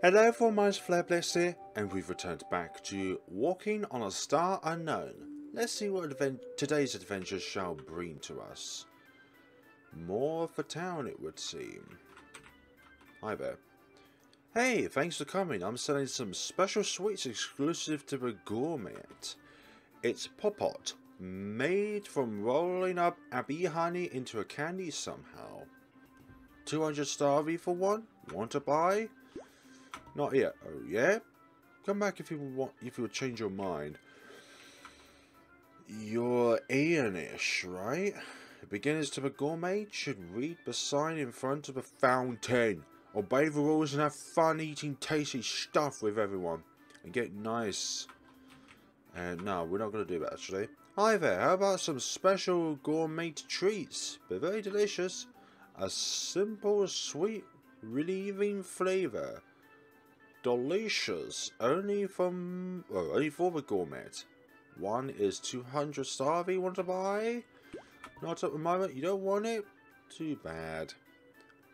Hello everyone, my name's FlareBlitzed here, and we've returned back to Walking on a Star Unknown. Let's see what today's adventure shall bring to us. More of the town, it would seem. Hi there. Hey, thanks for coming. I'm selling some special sweets exclusive to the Gourmet. It's Popot, made from rolling up bee honey into a candy somehow. 200 starvey for one? Want to buy? Not yet. Oh yeah? Come back if you would change your mind. You're alienish, right? Beginners to the Gourmet should read the sign in front of the fountain. Obey the rules and have fun eating tasty stuff with everyone. And get nice. And no, we're not going to do that actually. Hi there, how about some special gourmet treats? They're very delicious. A simple, sweet, relieving flavour. Delicious. Only for the Gourmet. One is 200 starvey. Want to buy? Not at the moment. You don't want it? Too bad.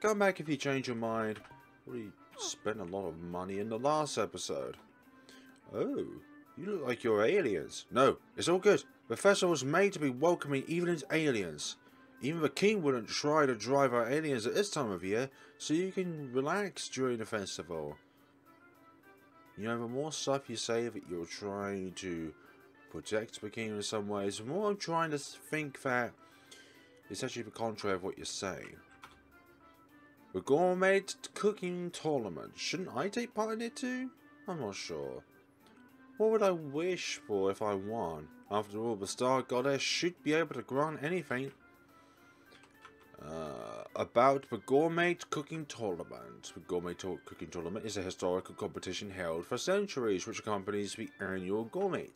Come back if you change your mind. We spent a lot of money in the last episode. Oh, you look like you're aliens. No, it's all good. The festival's made to be welcoming even as aliens. Even the king wouldn't try to drive our aliens at this time of year, so you can relax during the festival. You know, the more stuff you say that you're trying to protect the king in some ways, the more I'm trying to think that it's actually the contrary of what you're saying. The Gourmet Cooking Tournament. Shouldn't I take part in it too? I'm not sure. What would I wish for if I won? After all, the Star Goddess should be able to grant anything. About the Gourmet Cooking Tournament. The Gourmet Cooking Tournament is a historical competition held for centuries which accompanies the annual Gourmet.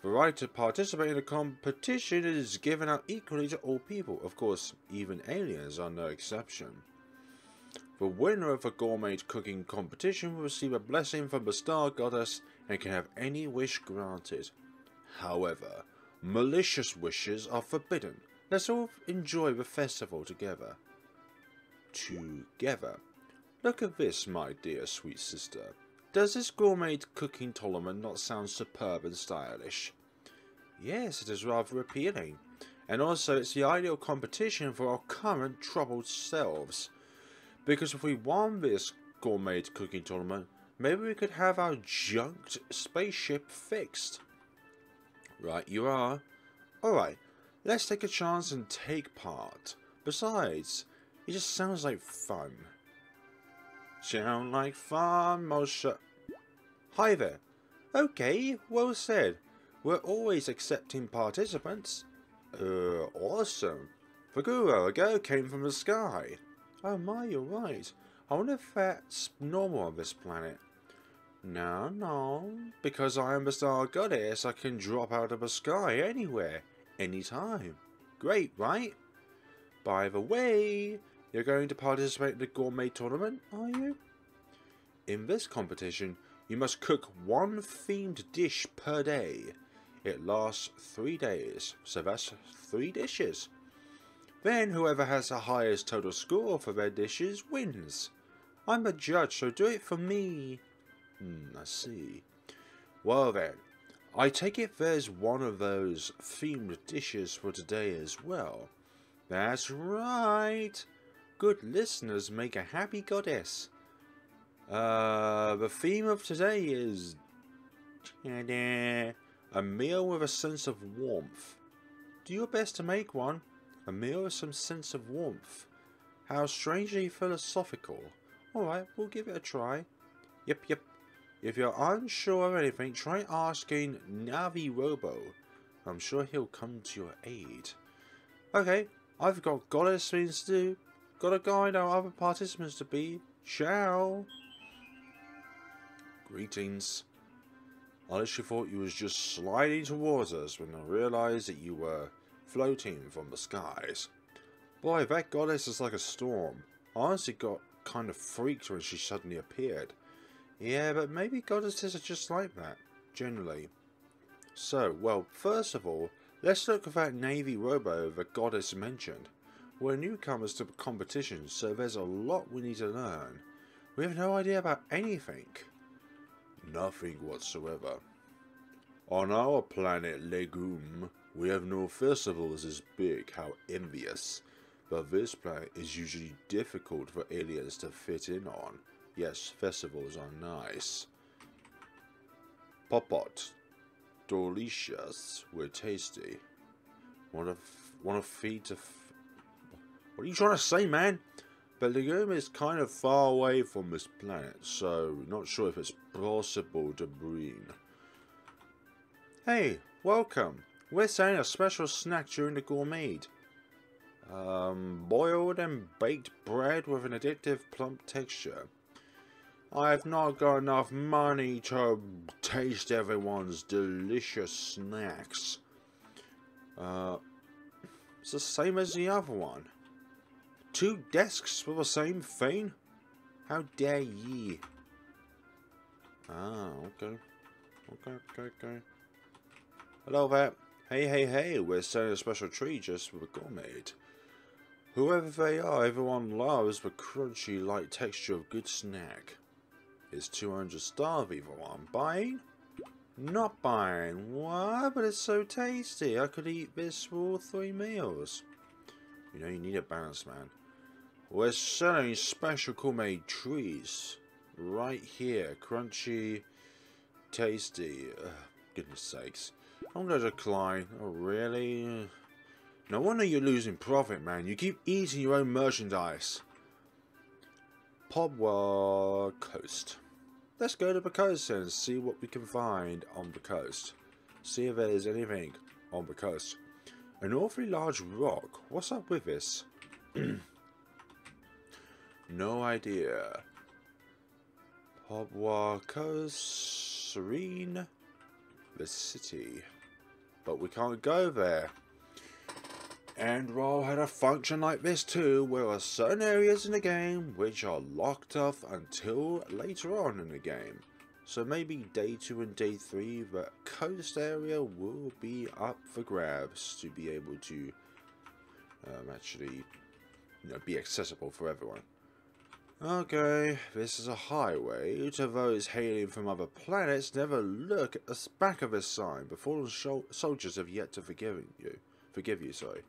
The right to participate in the competition is given out equally to all people. Of course, even aliens are no exception. The winner of the Gourmet Cooking Competition will receive a blessing from the Star Goddess and can have any wish granted. However, malicious wishes are forbidden. Let's all enjoy the festival together. Look at this, my dear sweet sister. Does this Gourmet Cooking Tournament not sound superb and stylish? Yes, it is rather appealing. And also, it's the ideal competition for our current troubled selves. Because if we won this Gourmet Cooking Tournament, maybe we could have our junked spaceship fixed. Right you are. Alright. Let's take a chance and take part. Besides, it just sounds like fun. Sound like fun, Moshe. Hi there. Okay, well said. We're always accepting participants. Awesome. Fukuro, a girl came from the sky. Oh my, you're right. I wonder if that's normal on this planet. No. Because I am the Star Goddess, I can drop out of the sky anywhere. Anytime. Great, right? By the way, you're going to participate in the Gourmet Tournament, are you? In this competition, you must cook one themed dish per day. It lasts 3 days, so that's 3 dishes. Then whoever has the highest total score for their dishes wins. I'm a judge, so do it for me. I see. Well then. I take it there's one of those themed dishes for today as well. That's right. Good listeners make a happy goddess. The theme of today is a meal with a sense of warmth. Do your best to make one. A meal with some sense of warmth. How strangely philosophical. Alright, we'll give it a try. Yep. If you're unsure of anything, try asking Navi Robo. I'm sure he'll come to your aid. Okay, I've got goddess things to do. Gotta guide our other participants to be. Ciao. Greetings. I literally thought you was just sliding towards us when I realised that you were floating from the skies. Boy, that goddess is like a storm. I honestly got kind of freaked when she suddenly appeared. Yeah, but maybe goddesses are just like that, generally. So, well, first of all, let's look at that Navy Robo the goddess mentioned. We're newcomers to the competition, so there's a lot we need to learn. We have no idea about anything. Nothing whatsoever. On our planet Legume, we have no festivals as big, how envious. But this planet is usually difficult for aliens to fit in on. Yes, festivals are nice. Popot. Delicious. We're tasty. Want to feed to... What are you trying to say, man? But Legume is kind of far away from this planet, so not sure if it's possible to breed. Hey, welcome. We're selling a special snack during the Gourmet. Boiled and baked bread with an addictive plump texture. I've not got enough money to taste everyone's delicious snacks. It's the same as the other one. 2 desks for the same thing? How dare ye? Ah, okay. Okay. Hello there. Hey, we're selling a special treat just for the Gourmet. Whoever they are, everyone loves the crunchy, light texture of good snack. It's 200 starve either one. Buying? Not buying. What? But it's so tasty. I could eat this for all 3 meals. You know, you need a balance, man. We're selling special gourmet treats. Right here. Crunchy, tasty. Goodness sakes. I'm gonna decline. Oh, really? No wonder you're losing profit, man. You keep eating your own merchandise. Populous Coast. Let's go to the coast and see what we can find on the coast. See if there's anything on the coast. An awfully large rock. What's up with this? No idea. Populous Coast. Serene. The city. But we can't go there. And Roll had a function like this too, where there are certain areas in the game which are locked off until later on in the game. So maybe day 2 and day 3, the coast area will be up for grabs to be able to actually, be accessible for everyone. Okay, this is a highway. To those hailing from other planets, never look at the back of this sign. The fallen soldiers have yet to forgive you, sorry.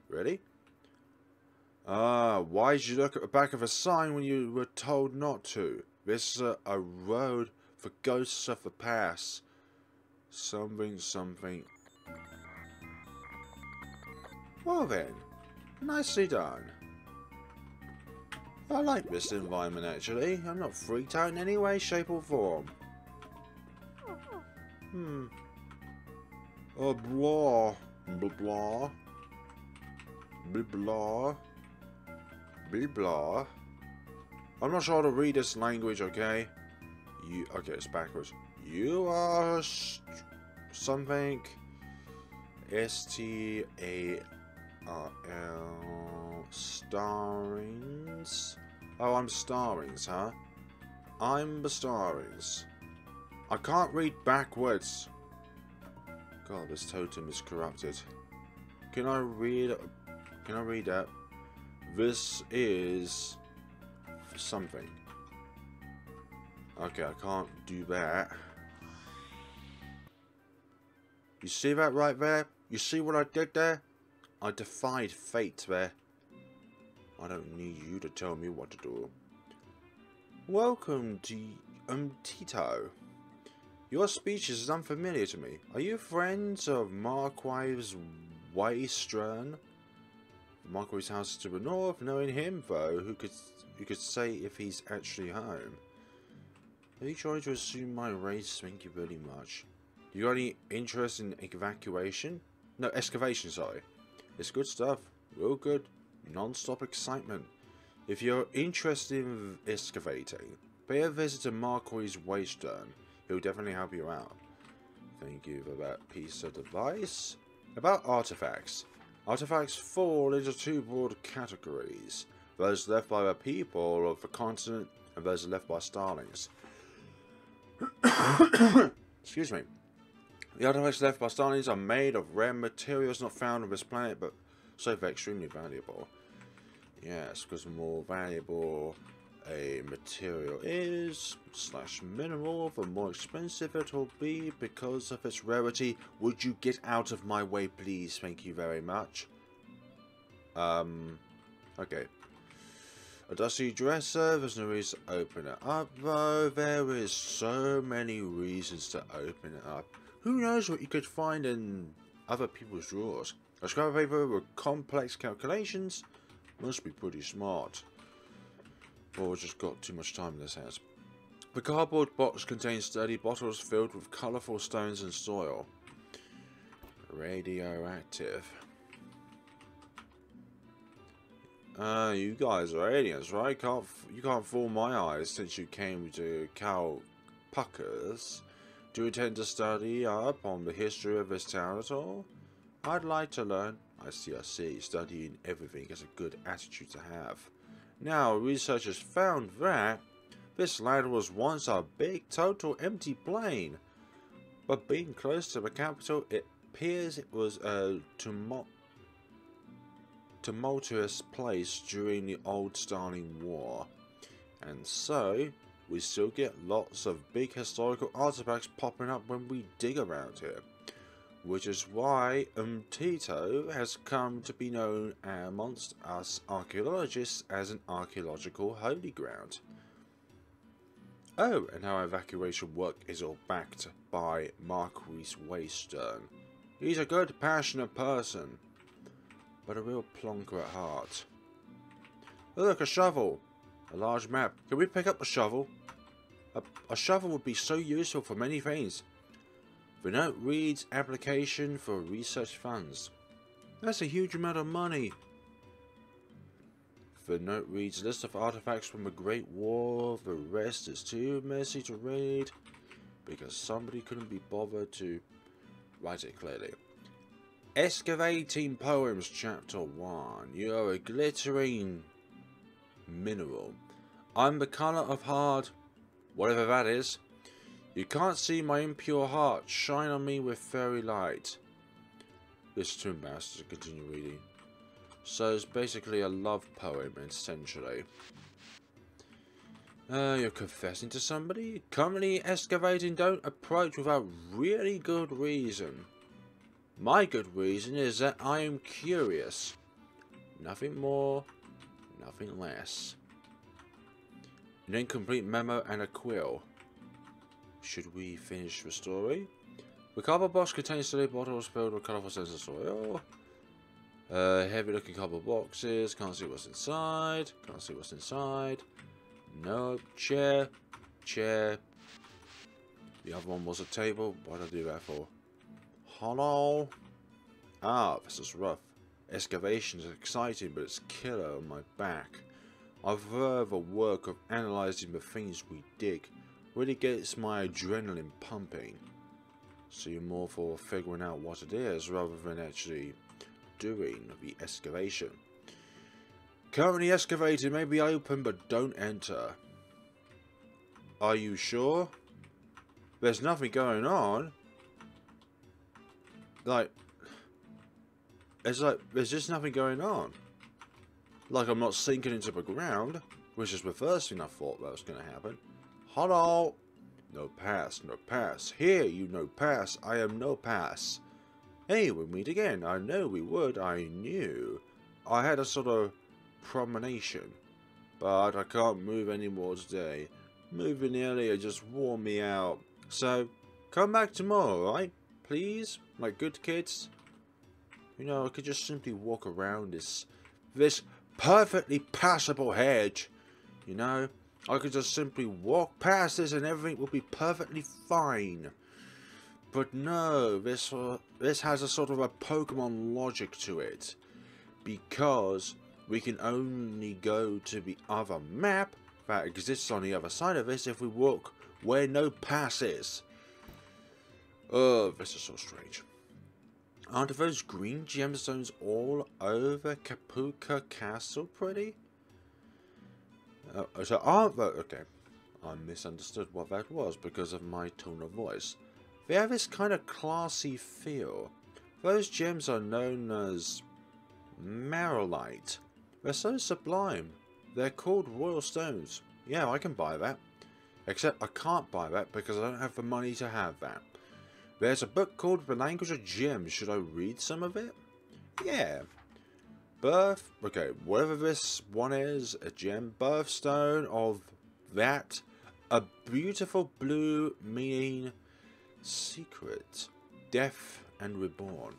Really? Why did you look at the back of a sign when you were told not to? This is a road for ghosts of the past. Something. Well then, nicely done. I like this environment actually. I'm not freaked out in any way, shape or form. Blah. Blah. Blah. Blah. I'm not sure how to read this language, okay? Okay, it's backwards. You are something. S-T-A-R-L. Starlings. Oh, I'm Starlings, huh? I'm the Starlings. I can't read backwards. God, this totem is corrupted. Can I read that? This is something. Okay, I can't do that. You see that right there? You see what I did there? I defied fate there. I don't need you to tell me what to do. Welcome to Tito. Your speech is unfamiliar to me. Are you friends of Marquis Waystern? Marquis' house to the north. Knowing him, though, you could say if he's actually home. Are you trying to assume my race? Thank you very much. You got any interest in excavation? No, excavation, sorry. It's good stuff. Real good. Non-stop excitement. If you're interested in excavating, pay a visit to Marquis Waystern. He'll definitely help you out. Thank you for that piece of advice. About artifacts. Artifacts fall into 2 broad categories. Those left by the people of the continent and those left by Starlings. Excuse me. The artifacts left by Starlings are made of rare materials not found on this planet, but so they're extremely valuable. Yes, because more valuable a material is / mineral, the more expensive it will be because of its rarity. Would you get out of my way, please? Thank you very much. Okay. A dusty dresser, there's no reason to open it up though. There is so many reasons to open it up. Who knows what you could find in other people's drawers? A scrap paper with complex calculations must be pretty smart. Or just got too much time in this house. The cardboard box contains sturdy bottles filled with colourful stones and soil. Radioactive. You guys are aliens, right? You can't fool my eyes since you came to Calpucca's. Do you intend to study up on the history of this town at all? I'd like to learn. I see. Studying everything is a good attitude to have. Now, researchers found that this land was once a big, total empty plain. But being close to the capital, it appears it was a tumultuous place during the old Starling War. And so, we still get lots of big historical artifacts popping up when we dig around here. Which is why Untitled has come to be known amongst us archaeologists as an archaeological holy ground. Oh, and our evacuation work is all backed by Marquis Waystern. He's a good, passionate person, but a real plonker at heart. Oh, look, a shovel! A large map. Can we pick up a shovel? A shovel would be so useful for many things. The note reads application for research funds. That's a huge amount of money. The note reads list of artifacts from the Great War. The rest is too messy to read because somebody couldn't be bothered to write it clearly. Excavating Poems Chapter 1. You are a glittering mineral. I'm the colour of hard, whatever that is. You can't see my impure heart. Shine on me with fairy light. This is too embarrassing to continue reading. So it's basically a love poem, essentially. You're confessing to somebody? Currently excavating, don't approach without really good reason. My good reason is that I am curious. Nothing more, nothing less. An incomplete memo and a quill. Should we finish the story? The cardboard box contains sturdy bottles filled with colourful stones and soil. Heavy looking cardboard boxes. Can't see what's inside. Can't see what's inside. No. Chair. Chair. The other one was a table. What did I do that for? Hello? Ah, this is rough. Excavation is exciting, but it's killer on my back. I've heard the work of analysing the things we dig. Really gets my adrenaline pumping. So you're more for figuring out what it is rather than actually doing the excavation. Currently excavating, may be open but don't enter. Are you sure? There's nothing going on. There's just nothing going on. Like I'm not sinking into the ground, which is the first thing I thought that was going to happen. Hello! No pass, no pass. Here, you no pass. I am no pass. Hey, we'll meet again. I know we would. I knew. I had a sort of promenation, but I can't move anymore today. Moving earlier just wore me out. So, come back tomorrow, right? Please? Like good kids? You know, I could just simply walk around this perfectly passable hedge. You know? I could just simply walk past this and everything would be perfectly fine. But no, this has a sort of a Pokemon logic to it. Because we can only go to the other map that exists on the other side of this if we walk where no pass is. Oh, this is so strange. Aren't those green gemstones all over Calpucca Castle pretty? So aren't those... Okay, I misunderstood what that was because of my tone of voice. They have this kind of classy feel. Those gems are known as marolite. They're so sublime. They're called royal stones. Yeah, I can buy that. Except I can't buy that because I don't have the money to have that. There's a book called The Language of Gems. Should I read some of it? Yeah. Okay, whatever this one is, a gem. Birthstone of that. A beautiful blue meaning secret. Death and reborn.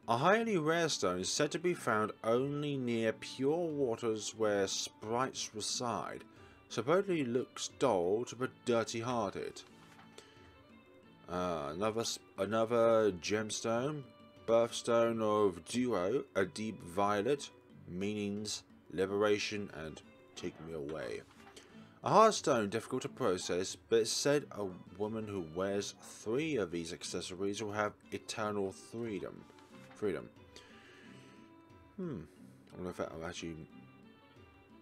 A highly rare stone is said to be found only near pure waters where sprites reside. Supposedly looks dull to the dirty-hearted. Another gemstone. Birthstone of Duo, a deep violet. Meanings, liberation and take me away. A hard stone, difficult to process, but it's said a woman who wears 3 of these accessories will have eternal freedom. I wonder if that will actually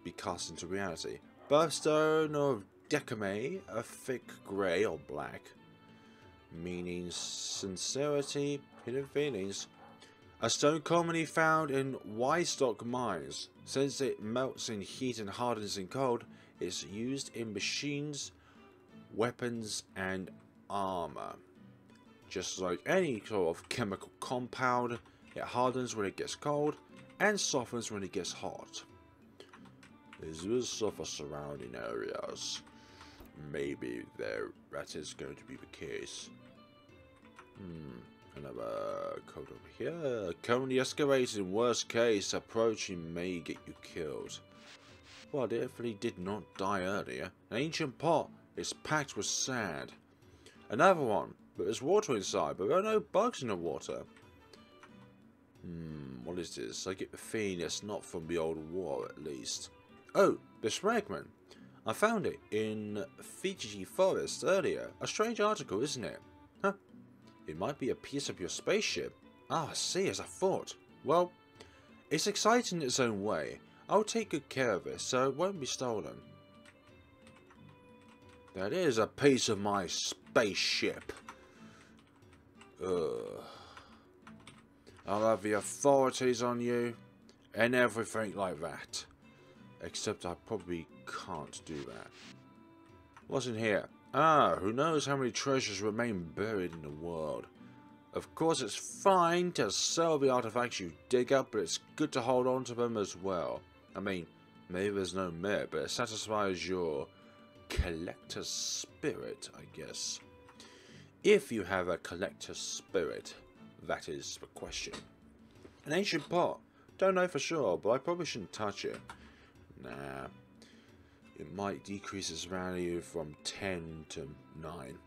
be cast into reality. Birthstone of Decame, a thick grey or black. Meaning sincerity, hidden feelings. A stone commonly found in Wystock mines. Since it melts in heat and hardens in cold, it's used in machines, weapons and armor. Just like any sort of chemical compound, it hardens when it gets cold and softens when it gets hot. This will suffer surrounding areas. Maybe that is going to be the case. Another code over here. Currently escalating, worst case, approaching may get you killed. Well, I definitely did not die earlier. An ancient pot is packed with sand. Another one, but there's water inside, but there are no bugs in the water. What is this? I get the feeling it's not from the old war, at least. Oh, this fragment. I found it in Fiji Forest earlier. A strange article, isn't it? Huh? It might be a piece of your spaceship. Ah, I see, as I thought. Well, it's exciting in its own way. I'll take good care of it, so it won't be stolen. That is a piece of my spaceship. Ugh. I'll have the authorities on you, and everything like that. Except I probably can't do that. What's in here? Ah, who knows how many treasures remain buried in the world. Of course it's fine to sell the artifacts you dig up, but it's good to hold on to them as well. I mean, maybe there's no merit, but it satisfies your collector's spirit, I guess. If you have a collector's spirit, that is the question. An ancient pot. Don't know for sure, but I probably shouldn't touch it. Nah. It might decrease its value from 10 to 9.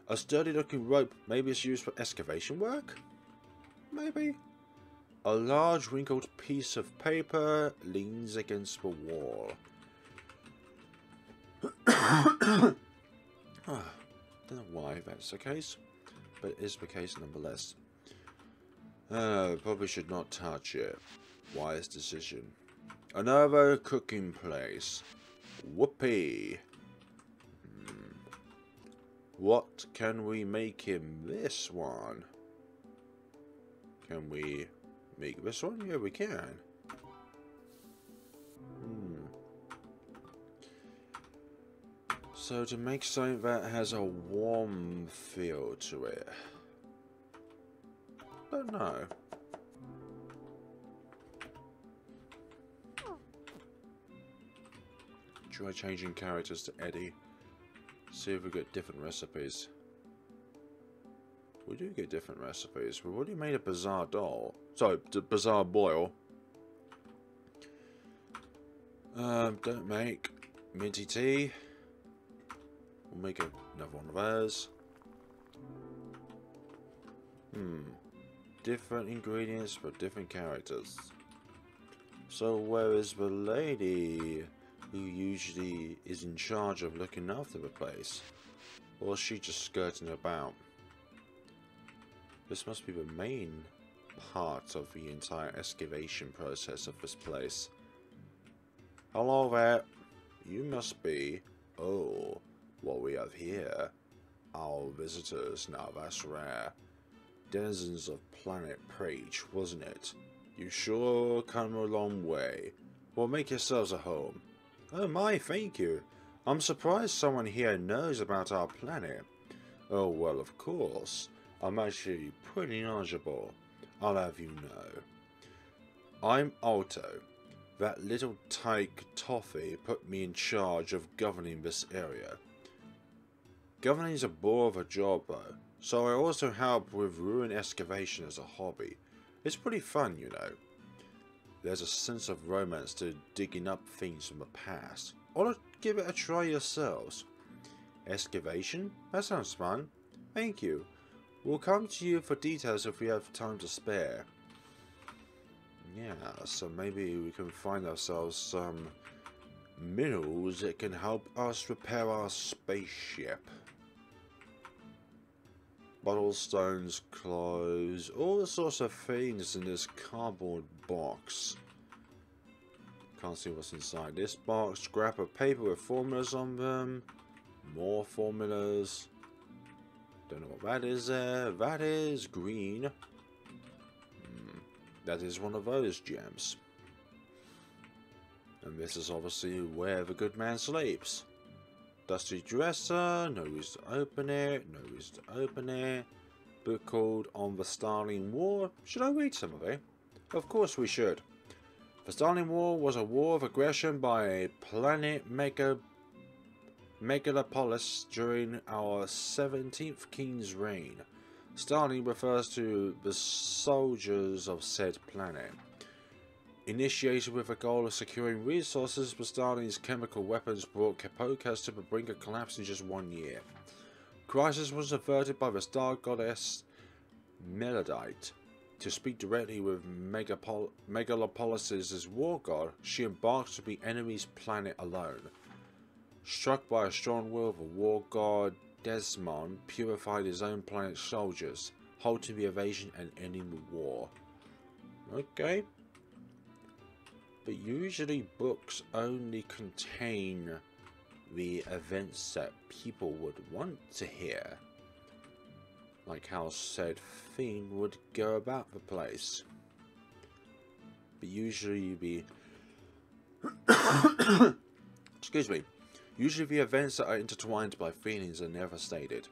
A sturdy looking rope. Maybe it's used for excavation work? Maybe. A large wrinkled piece of paper leans against the wall. Don't know why that's the case, but it is the case nonetheless. Probably should not touch it. Wise decision. Another cooking place. Whoopee. What can we make in this one? Can we make this one? Yeah, we can. So to make something that has a warm feel to it. Don't know. Try changing characters to Eddie. See if we get different recipes. We do get different recipes. We've already made a bizarre doll. Sorry, bizarre boil. Don't make minty tea. We'll make another one of those. Different ingredients for different characters. So where is the lady who usually is in charge of looking after the place? Or is she just skirting about? This must be the main part of the entire excavation process of this place. Hello there. You must be... Oh, what we have here. Our visitors. Now that's rare. Denizens of planet Preach, wasn't it? You sure come a long way. Well, make yourselves at home. Oh my, thank you. I'm surprised someone here knows about our planet. Oh, well, of course. I'm actually pretty knowledgeable. I'll have you know. I'm Alto. That little tyke toffee put me in charge of governing this area. Governing's a bore of a job though, so I also help with ruin excavation as a hobby. It's pretty fun, you know. There's a sense of romance to digging up things from the past. Or give it a try yourselves. Excavation? That sounds fun. Thank you. We'll come to you for details if we have time to spare. Yeah, so maybe we can find ourselves some minerals that can help us repair our spaceship. Bottle stones, clothes, all sorts of things in this cardboard box. Can't see what's inside this box. Scrap of paper with formulas on them. More formulas. Don't know what that is there. That is green. That is one of those gems. And this is obviously where the good man sleeps. Dusty dresser, no reason to open it, no reason to open it. Book called On the Starling War. Should I read some of it? Of course we should. The Starling War was a war of aggression by a planet megalopolis during our 17th king's reign. Starling refers to the soldiers of said planet. Initiated with the goal of securing resources, the Starling's chemical weapons brought Calpucca to the brink of collapse in just 1 year. Crisis was averted by the star goddess Melodite. To speak directly with Megalopolis' war god, she embarked to the enemy's planet alone. Struck by a strong will, the war god Desmond purified his own planet's soldiers, halting the invasion and ending the war. Okay. But usually books only contain the events that people would want to hear. Like how said theme would go about the place. But usually the excuse me. Usually the events that are intertwined by feelings are never stated.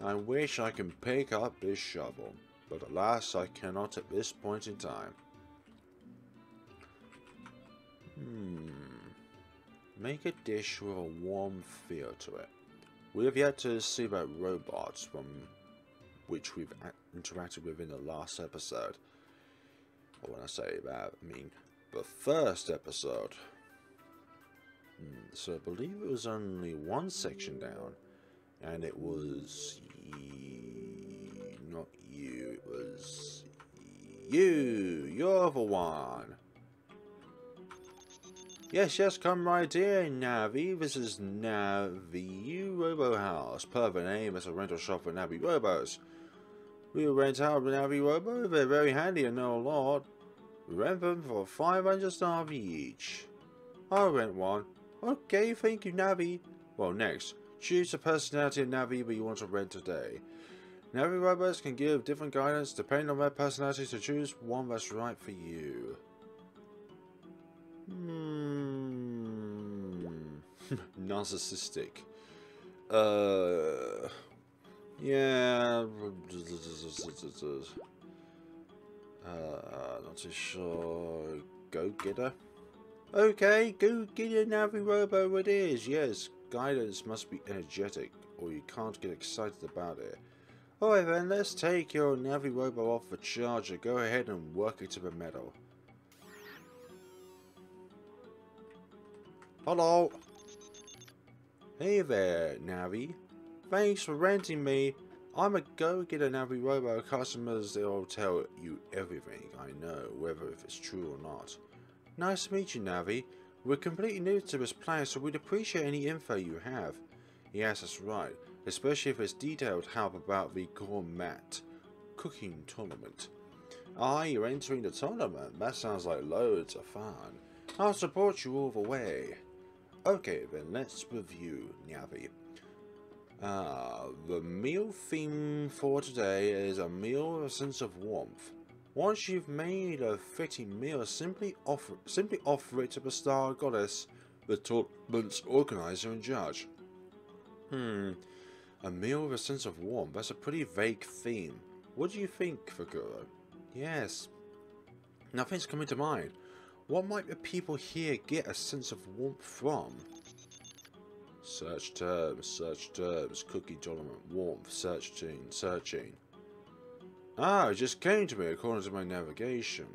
I wish I can pick up this shovel, but alas I cannot at this point in time. Make a dish with a warm feel to it. We have yet to see that robots from which we've interacted with in the last episode. Or when I say that, I mean the first episode. So I believe it was only one section down, and it was not you, it was you're the one. Yes, come right in, Navi. This is Navi Robo House. Per the name, it's a rental shop for Navi Robos. We rent out the Navi Robo. They're very handy and know a lot. We rent them for 500 Navi each. I'll rent one. Okay, thank you, Navi. Well, next, choose the personality of Navi that you want to rent today. Navi Robos can give different guidance depending on their personality to choose one that's right for you. Narcissistic. Yeah. Not too sure. Go-getter? Okay, go-getter Navi Robo it is. Yes, guidance must be energetic, or you can't get excited about it. Alright then, let's take your Navi Robo off the charger. Go ahead and work it to the metal. Hello. Hey there, Navi. Thanks for renting me. I'm a go-getter Navi Robo. Customers, they'll tell you everything I know, whether if it's true or not. Nice to meet you, Navi. We're completely new to this planet, so we'd appreciate any info you have. Yes, that's right. Especially if it's detailed help about the Gourmet Cooking Tournament. Ah, you're entering the tournament. That sounds like loads of fun. I'll support you all the way. Okay, then let's review, Navi. The meal theme for today is a meal with a sense of warmth. Once you've made a fitting meal, simply offer it to the star goddess the tournament's organizer and judge. A meal with a sense of warmth. That's a pretty vague theme. What do you think, Fukuro? Yes. Nothing's coming to mind. What might the people here get a sense of warmth from? Search terms, cooking tournament, warmth, searching. Ah, it just came to me according to my navigation.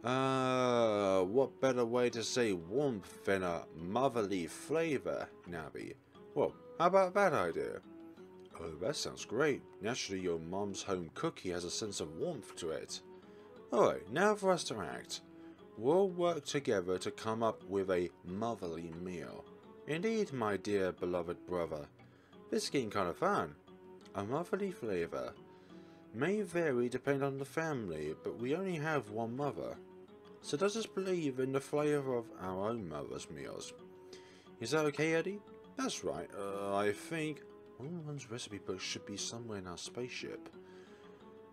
What better way to say warmth than a motherly flavour, Navi? Well, how about that idea? Oh, that sounds great. Naturally, your mom's home cookie has a sense of warmth to it. Alright, now for us to act. We'll work together to come up with a motherly meal. Indeed, my dear beloved brother. This is getting kind of fun. A motherly flavour may vary depending on the family, but we only have one mother. So let us believe in the flavour of our own mother's meals. Is that okay, Eddie? That's right. I think one's recipe book should be somewhere in our spaceship.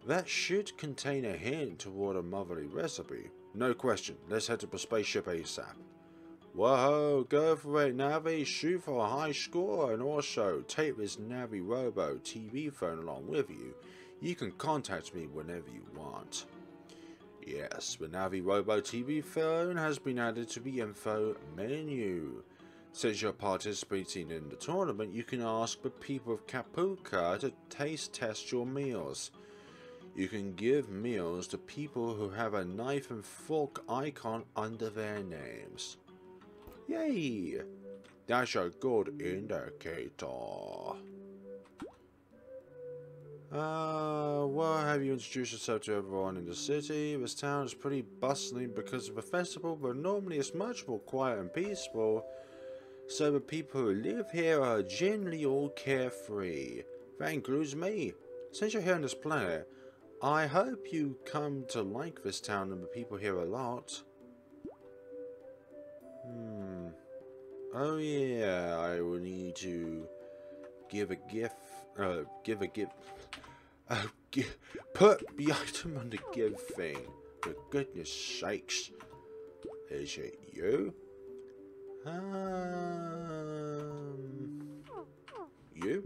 That should contain a hint toward a motherly recipe. No question. Let's head to the spaceship ASAP. Whoa, go for it, Navi. Shoot for a high score, and also take this Navi Robo TV phone along with you. You can contact me whenever you want. Yes, the Navi Robo TV phone has been added to the info menu. Since you're participating in the tournament, you can ask the people of Calpucca to taste test your meals. You can give meals to people who have a knife and fork icon under their names. Yay! That's a good indicator. Well, have you introduced yourself to everyone in the city? This town is pretty bustling because of the festival, but normally it's much more quiet and peaceful. So the people who live here are generally all carefree. That includes me. Since you're here on this planet, I hope you come to like this town and the people here a lot. Oh yeah, I will need to give a gift. Put the item on the give thing. For goodness sakes. Is it you? You?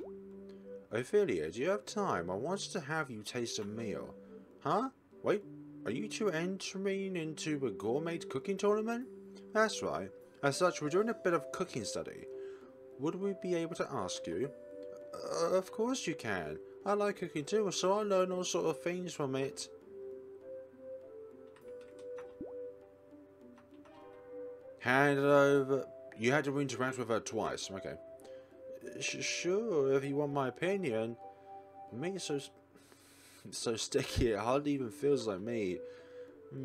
Ophelia, do you have time? I wanted to have you taste a meal. Huh? Wait, are you two entering into a Gourmet Cooking Tournament? That's right. As such, we're doing a bit of cooking study. Would we be able to ask you? Of course you can. I like cooking too, so I learn all sort of things from it. Hand it over. You had to interact with her twice. Okay. Sure, if you want my opinion. Meat is so sticky, it hardly even feels like meat.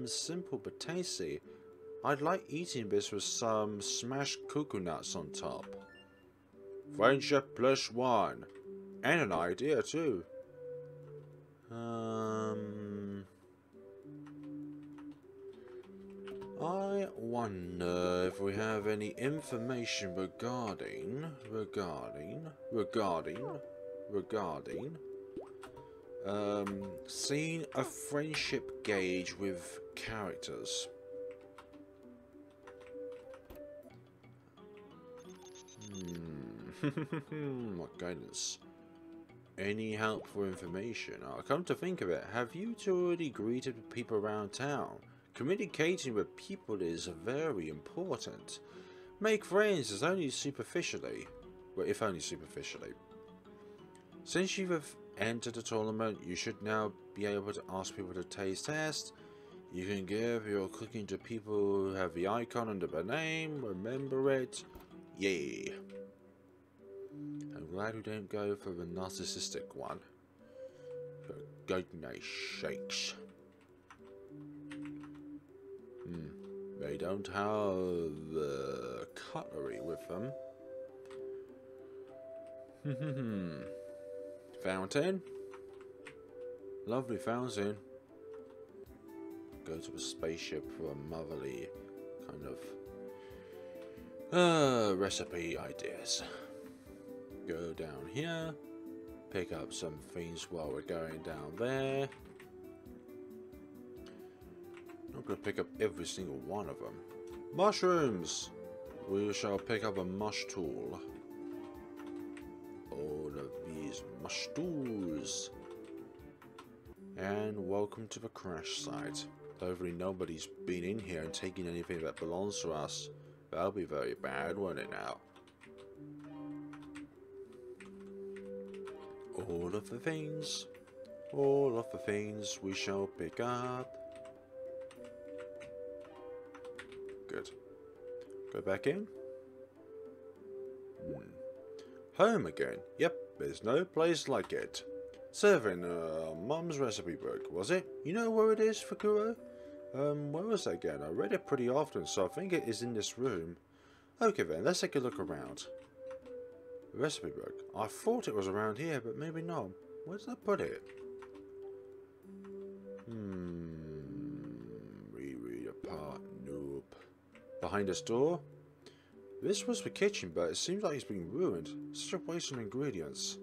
Simple but tasty. I'd like eating this with some smashed coconuts on top. Friendship +1. And an idea too. I wonder if we have any information regarding seeing a friendship gauge with characters. What guidance? Any helpful information? Oh, come to think of it, have you two already greeted the people around town? Communicating with people is very important. Make friends is only superficially. Well, if only superficially. Since you've entered the tournament, you should now be able to ask people to taste test. You can give your cooking to people who have the icon under their name. Remember it. Yay. I'm glad we don't go for the narcissistic one. For goodness sakes. They don't have cutlery with them. Fountain. Lovely fountain. Go to a spaceship for a motherly kind of recipe ideas. Go down here. Pick up some things while we're going down there. Not gonna pick up every single one of them. Mushrooms! we shall pick up a mush tool. All of these mush tools. And welcome to the crash site. Hopefully nobody's been in here and taken anything that belongs to us. That'll be very bad, won't it now? All of the things we shall pick up. Good. Go back in. Home again. Yep, there's no place like it. Serving Mum's recipe book, was it? You know where it is, Fukuro? Where was that again? I read it pretty often, so I think it is in this room. Okay then, let's take a look around. The recipe book. I thought it was around here, but maybe not. Where did I put it? Reread apart. Nope. Behind this door? This was the kitchen, but it seems like it's been ruined. Such a waste of ingredients.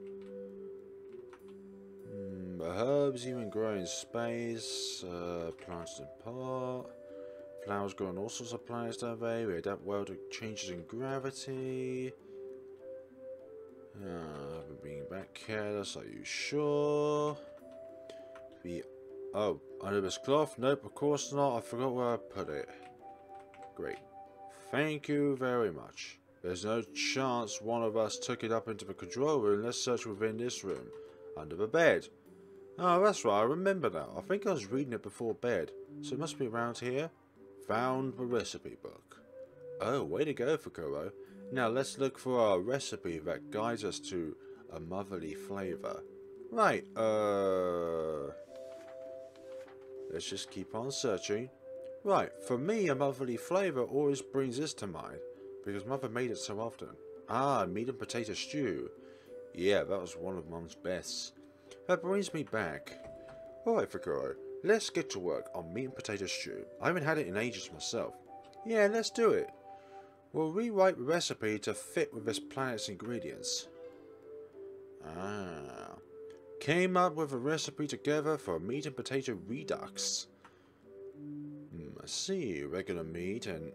The herbs even grow in space. Plants in pot. Flowers grow on all sorts of planets, don't they? We adapt well to changes in gravity. Haven't been back careless, are you sure? Oh, under this cloth? Nope, of course not. I forgot where I put it. Great. Thank you very much. There's no chance one of us took it up into the control room. Let's search within this room. Under the bed. Oh, that's right, I remember now. I think I was reading it before bed. So it must be around here. Found the recipe book. Oh, way to go, Fukuro. Now let's look for our recipe that guides us to a motherly flavour. Right, let's just keep on searching. Right, for me a motherly flavour always brings this to mind, because Mother made it so often. Ah, meat and potato stew. Yeah, that was one of Mum's best. That brings me back. Alright, Fukuro, let's get to work on meat and potato stew. I haven't had it in ages myself. Yeah, let's do it. We'll rewrite the recipe to fit with this planet's ingredients. Ah. Came up with a recipe together for meat and potato redux. I see, regular meat and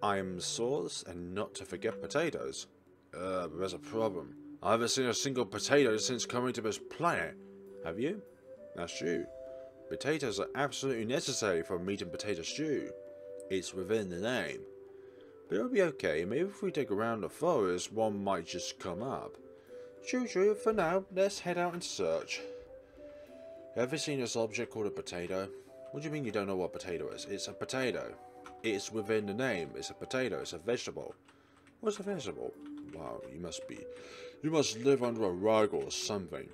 iron sauce, and not to forget potatoes. But there's a problem. I haven't seen a single potato since coming to this planet. Have you? That's true. Potatoes are absolutely necessary for meat and potato stew. It's within the name. But it'll be okay. Maybe if we dig around the forest, one might just come up. True. For now, let's head out and search. Ever seen this object called a potato? What do you mean you don't know what potato is? It's a potato. It's within the name. It's a potato. It's a vegetable. What's a vegetable? Wow, you must live under a rock or something.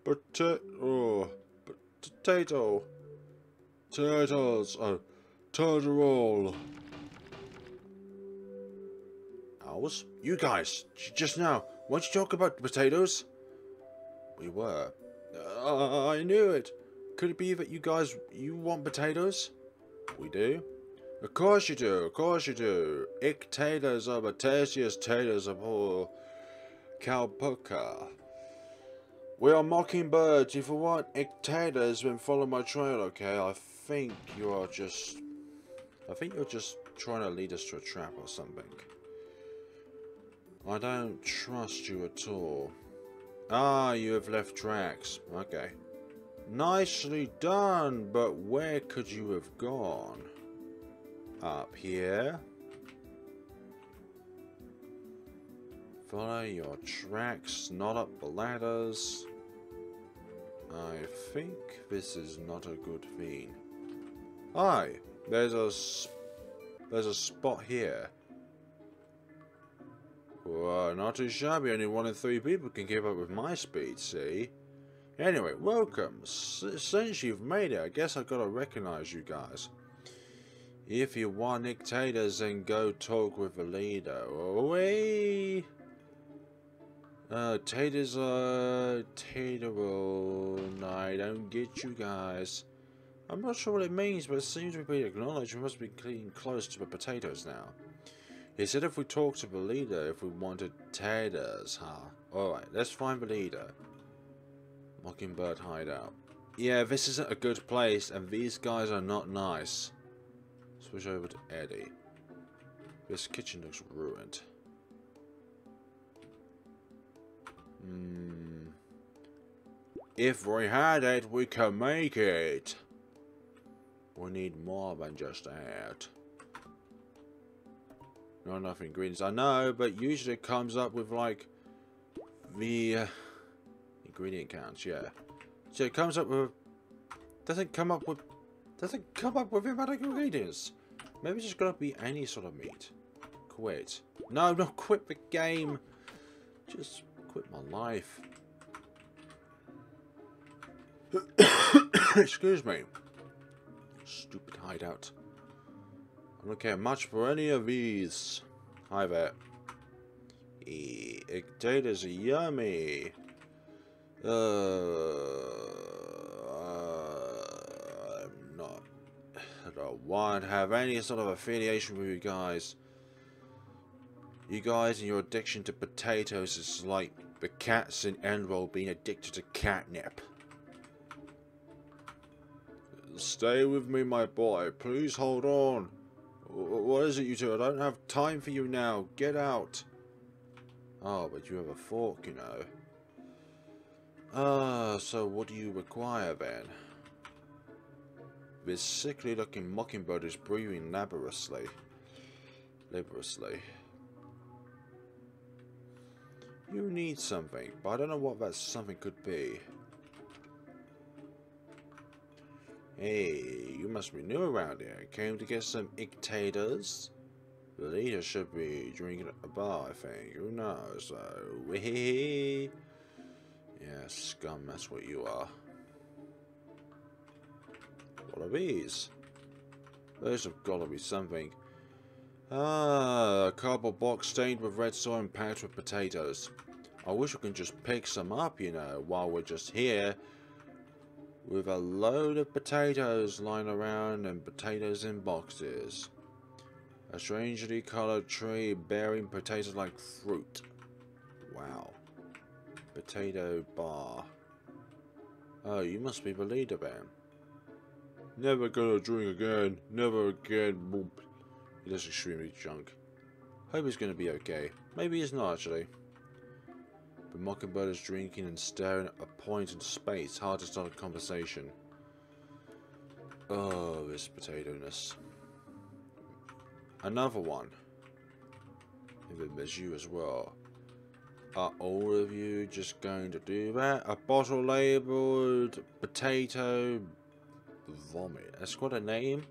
Potato. Potatoes. Turtle. Owls? You guys, just now, weren't you talking about potatoes? We were. I knew it. Could it be that you want potatoes? We do. Of course you do. Ich taters are the tastiest taters of all Calpucca. We are mockingbirds. If you want ich taters, then follow my trail, okay? I think you're just trying to lead us to a trap or something. I don't trust you at all. Ah, you have left tracks. Okay. Nicely done, but where could you have gone? Up here? Follow your tracks, not up the ladders. I think this is not a good thing. Aye, there's a spot here. Well, not too shabby. Only 1 in 3 people can keep up with my speed, see? Anyway, welcome. Since you've made it, I guess I've got to recognize you guys. If you want dictators, then go talk with the leader. Away! Taters are taterable. I don't get you guys. I'm not sure what it means, but it seems to be acknowledged. We must be getting close to the potatoes now. He said if we talk to the leader, if we wanted taters, huh? Alright, let's find the leader. Mockingbird hideout. Yeah, this isn't a good place, and these guys are not nice. Switch over to Eddie. This kitchen looks ruined. If we had it, we can make it. We need more than just that. Not enough ingredients, I know, but usually it comes up with like the ingredient counts, yeah. So it comes up with, doesn't come up with the amount of ingredients. Maybe it's just gotta be any sort of meat. Quit. No, not quit the game. Just quit my life. Excuse me. Stupid hideout. I don't care much for any of these. Hi there. Potatoes are yummy. I'm not. I don't want to have any sort of affiliation with you guys. You guys and your addiction to potatoes is like the cats in Enroll being addicted to catnip. Stay with me, my boy. Please hold on. What is it, you two? I don't have time for you now. Get out. Oh, but you have a fork, you know. So what do you require then? This sickly looking mockingbird is breathing laboriously. You need something, but I don't know what that something could be. Hey, you must be new around here. Came to get some potatoes? The leader should be drinking at a bar, I think. Who knows? Yeah, scum, that's what you are. What are these? Those have got to be something. Ah, a cardboard box stained with red soil and packed with potatoes. I wish we could just pick some up, you know, while we're just here. With a load of potatoes lying around and potatoes in boxes. A strangely coloured tree bearing potatoes like fruit. Wow. Potato bar. Oh, you must be the leader then. Never gonna drink again. Never again. Boom. He looks extremely drunk. Hope he's gonna be okay. Maybe he's not actually. The mockingbird is drinking and staring at a point in space. Hard to start a conversation. Oh, this potato-ness. Another one. Maybe there's you as well. Are all of you just going to do that? A bottle labelled potato vomit. That's quite a name,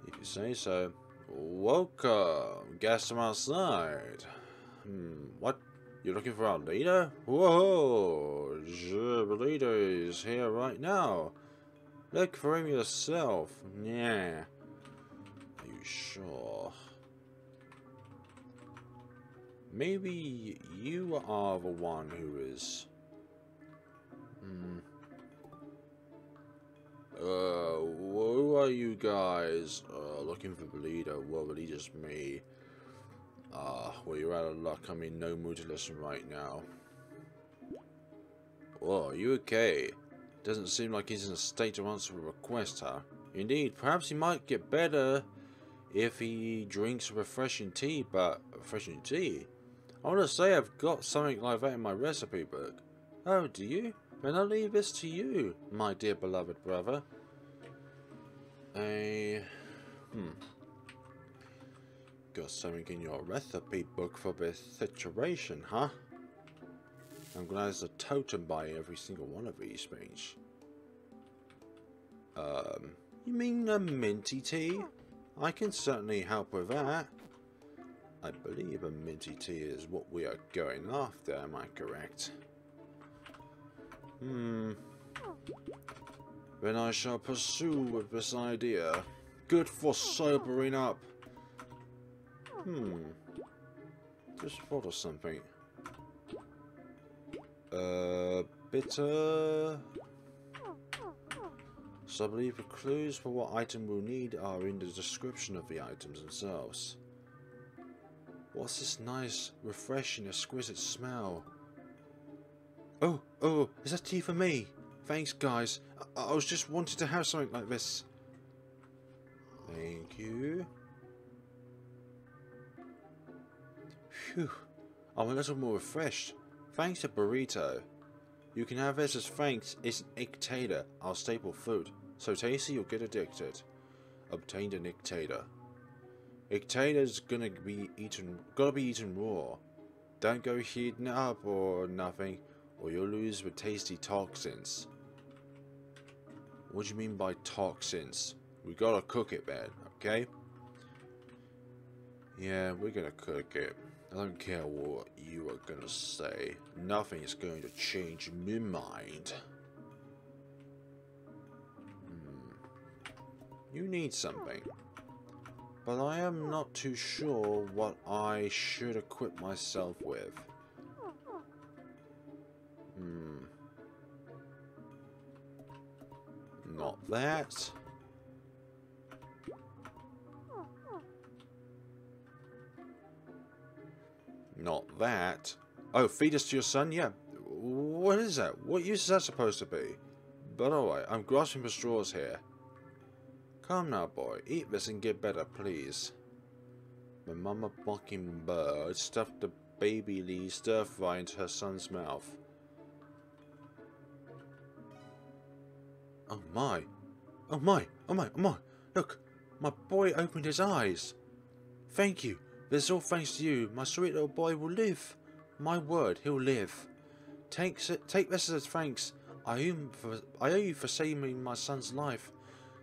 if you say so. Welcome. Guests from outside. What? You're looking for our leader? Whoa! The leader is here right now. Look for him yourself. Yeah. Are you sure? Maybe you are the one who is... who are you guys? Looking for the leader. Well, the leader's me. Well, you're out of luck. I'm in no mood to listen right now. Oh, are you okay? Doesn't seem like he's in a state to answer a request, huh? Indeed, perhaps he might get better if he drinks refreshing tea, but... Refreshing tea? I want to say I've got something like that in my recipe book. Oh, do you? Then I'll leave this to you, my dear beloved brother. Got something in your recipe book for this situation, huh? I'm glad there's a totem by every single one of these things. You mean a minty tea? I can certainly help with that. I believe a minty tea is what we are going after, am I correct? Then I shall pursue with this idea. Good for sobering up. Just thought of something. Bitter. So I believe the clues for what item we'll need are in the description of the items themselves. What's this nice, refreshing, exquisite smell? Oh, is that tea for me? Thanks, guys. I was just wanting to have something like this. Thank you. Phew. I'm a little more refreshed. Thanks to burrito. You can have this as thanks. It's an egg tater, our staple food. So tasty you'll get addicted. Obtained an egg tater. Egg tater's gotta be eaten raw. Don't go heating it up or nothing, or you'll lose with tasty toxins. What do you mean by toxins? We gotta cook it, man, okay? Yeah, we're gonna cook it. I don't care what you are gonna say. Nothing is going to change my mind. You need something. But I am not too sure what I should equip myself with. Not that. Not that. Oh, feed us to your son? Yeah. What is that? What use is that supposed to be? But alright, I'm grasping for straws here. Come now, boy. Eat this and get better, please. The mama mockingbird stuffed the baby Lee stir-fry into her son's mouth. Oh my. Oh my. Oh my. Oh my. Look. My boy opened his eyes. Thank you. This is all thanks to you. My sweet little boy will live. My word, he'll live. Take this as thanks. I owe you for saving my son's life.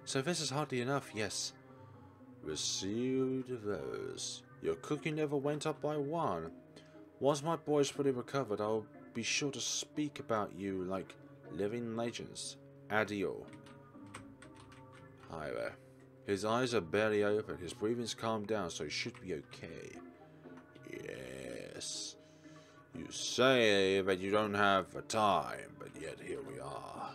So this is hardly enough, yes. Received those. Your cooking level went up by 1. Once my boy's fully recovered, I'll be sure to speak about you like living legends. Adio. Hi there. His eyes are barely open. His breathing's calmed down, so he should be okay. Yes. You say that you don't have the time, but yet here we are.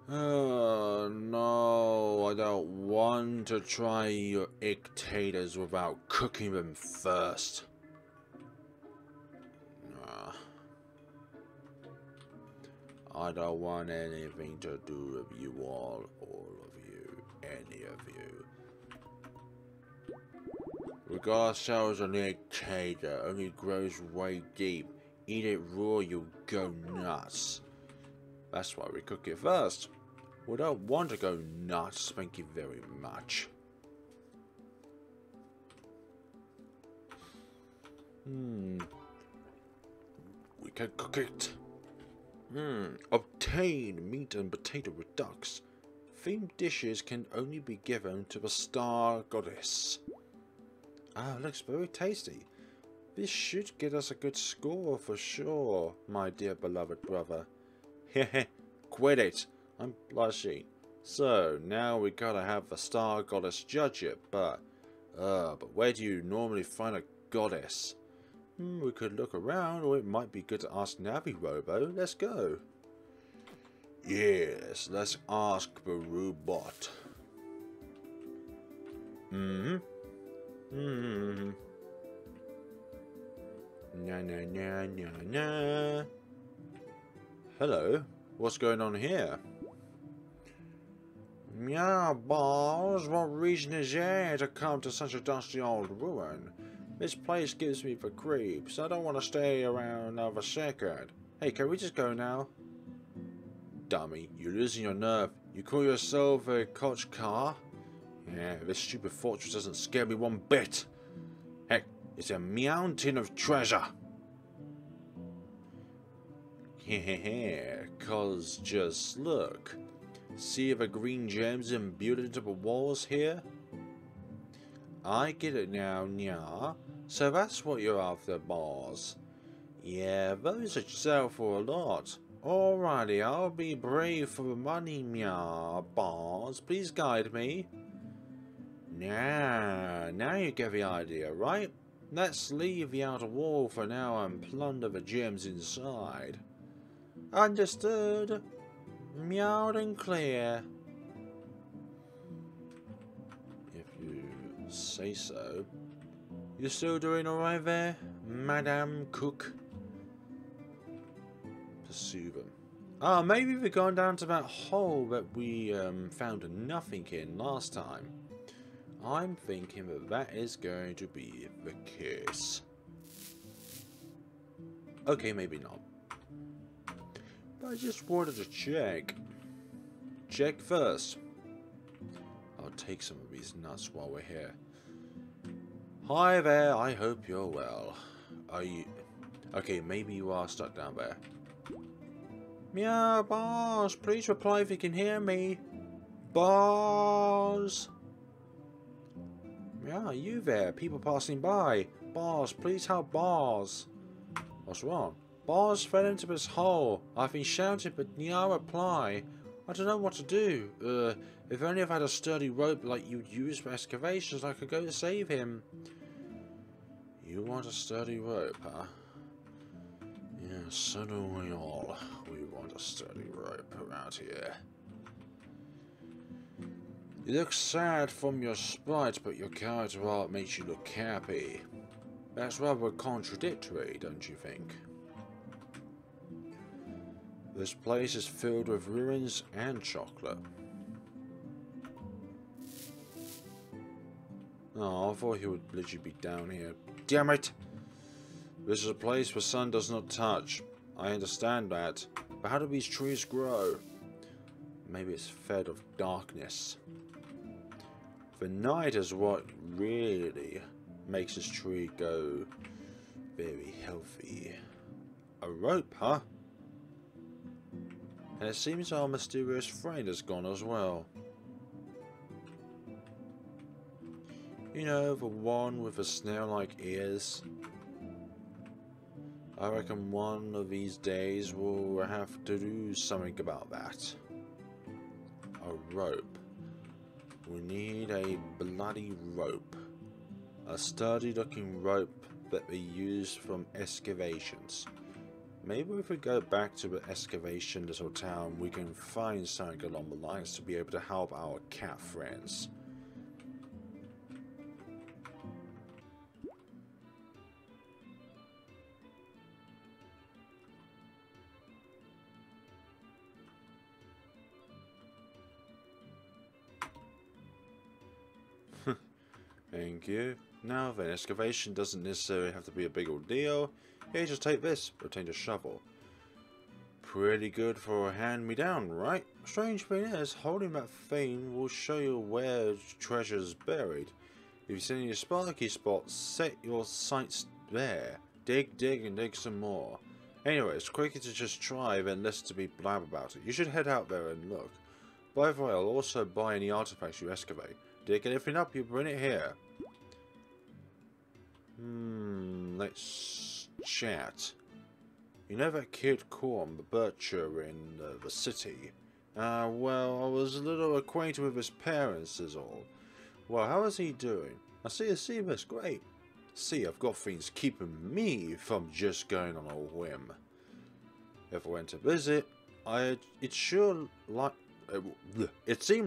Oh no, I don't want to try your egg taters without cooking them first. Nah. I don't want anything to do with you all of you, any of you. We got ourselves an egg tater, only grows way deep. Eat it raw, you'll go nuts. That's why we cook it first. We don't want to go nuts, thank you very much. We can cook it. Obtain meat and potato redux. Themed dishes can only be given to the star goddess. Ah, looks very tasty. This should get us a good score for sure, my dear beloved brother. Heh, quit it. I'm blushing. So, now we gotta have the star goddess judge it, but where do you normally find a goddess? We could look around, or it might be good to ask Navi Robo. Let's go. Yes, let's ask the robot. Na na na na na. Hello, what's going on here? Yeah, boss, what reason is there to come to such a dusty old ruin? This place gives me the creeps. I don't want to stay around another second. Hey, can we just go now? Dummy, you're losing your nerve. You call yourself a coach car? Yeah, this stupid fortress doesn't scare me one bit. Heck, it's a mountain of treasure. Hehehe, cause just look. See the green gems imbued into the walls here? I get it now, nya. So that's what you're after, boss. Yeah, those that sell for a lot. Alrighty, I'll be brave for the money, nya, boss. Please guide me. Now you get the idea, right? Let's leave the outer wall for now and plunder the gems inside. Understood. Meowed and clear. If you say so. You still doing alright there, Madame Cook? Pursue them. Ah, maybe we've gone down to that hole that we found nothing in last time. I'm thinking that that is going to be the case. Okay, maybe not. But I just wanted to check. Check first. I'll take some of these nuts while we're here. Hi there, I hope you're well. Are you... Okay, maybe you are stuck down there. Meow, boss, please reply if you can hear me. Boss! Yeah, you there, people passing by. Boss, please help Boss. What's wrong? Boss fell into this hole. I've been shouting, but no reply. I don't know what to do. If only I've had a sturdy rope like you'd use for excavations, I could go to save him. You want a sturdy rope, huh? Yeah, so do we all. We want a sturdy rope around here. You look sad from your sprite, but your character art makes you look happy. That's rather contradictory, don't you think? This place is filled with ruins and chocolate. Oh, I thought he would literally be down here. Damn it! This is a place the sun does not touch. I understand that. But how do these trees grow? Maybe it's fed of darkness. The night is what really makes this tree go very healthy. A rope, huh? And it seems our mysterious friend has gone as well. You know, the one with the snail-like ears? I reckon one of these days we'll have to do something about that. A rope. We need a bloody rope. A sturdy looking rope that we use from excavations. Maybe if we go back to the excavation little town, we can find something along the lines to be able to help our cat friends. Thank you. Now then, excavation doesn't necessarily have to be a big old deal. Here, just take this. Obtain a shovel. Pretty good for a hand-me-down, right? Strange thing is, holding that thing will show you where treasure's buried. If you see any sparky spots, set your sights there. Dig, dig, and dig some more. Anyway, it's quicker to just try than listen to me blab about it. You should head out there and look. By the way, I'll also buy any artifacts you excavate. Dig anything up, you bring it here. Let's chat. You know that kid Corm, the butcher in the city? Well, I was a little acquainted with his parents is all. Well, how is he doing? I see that's great. See, I've got things keeping me from just going on a whim. If I went to visit, it seemed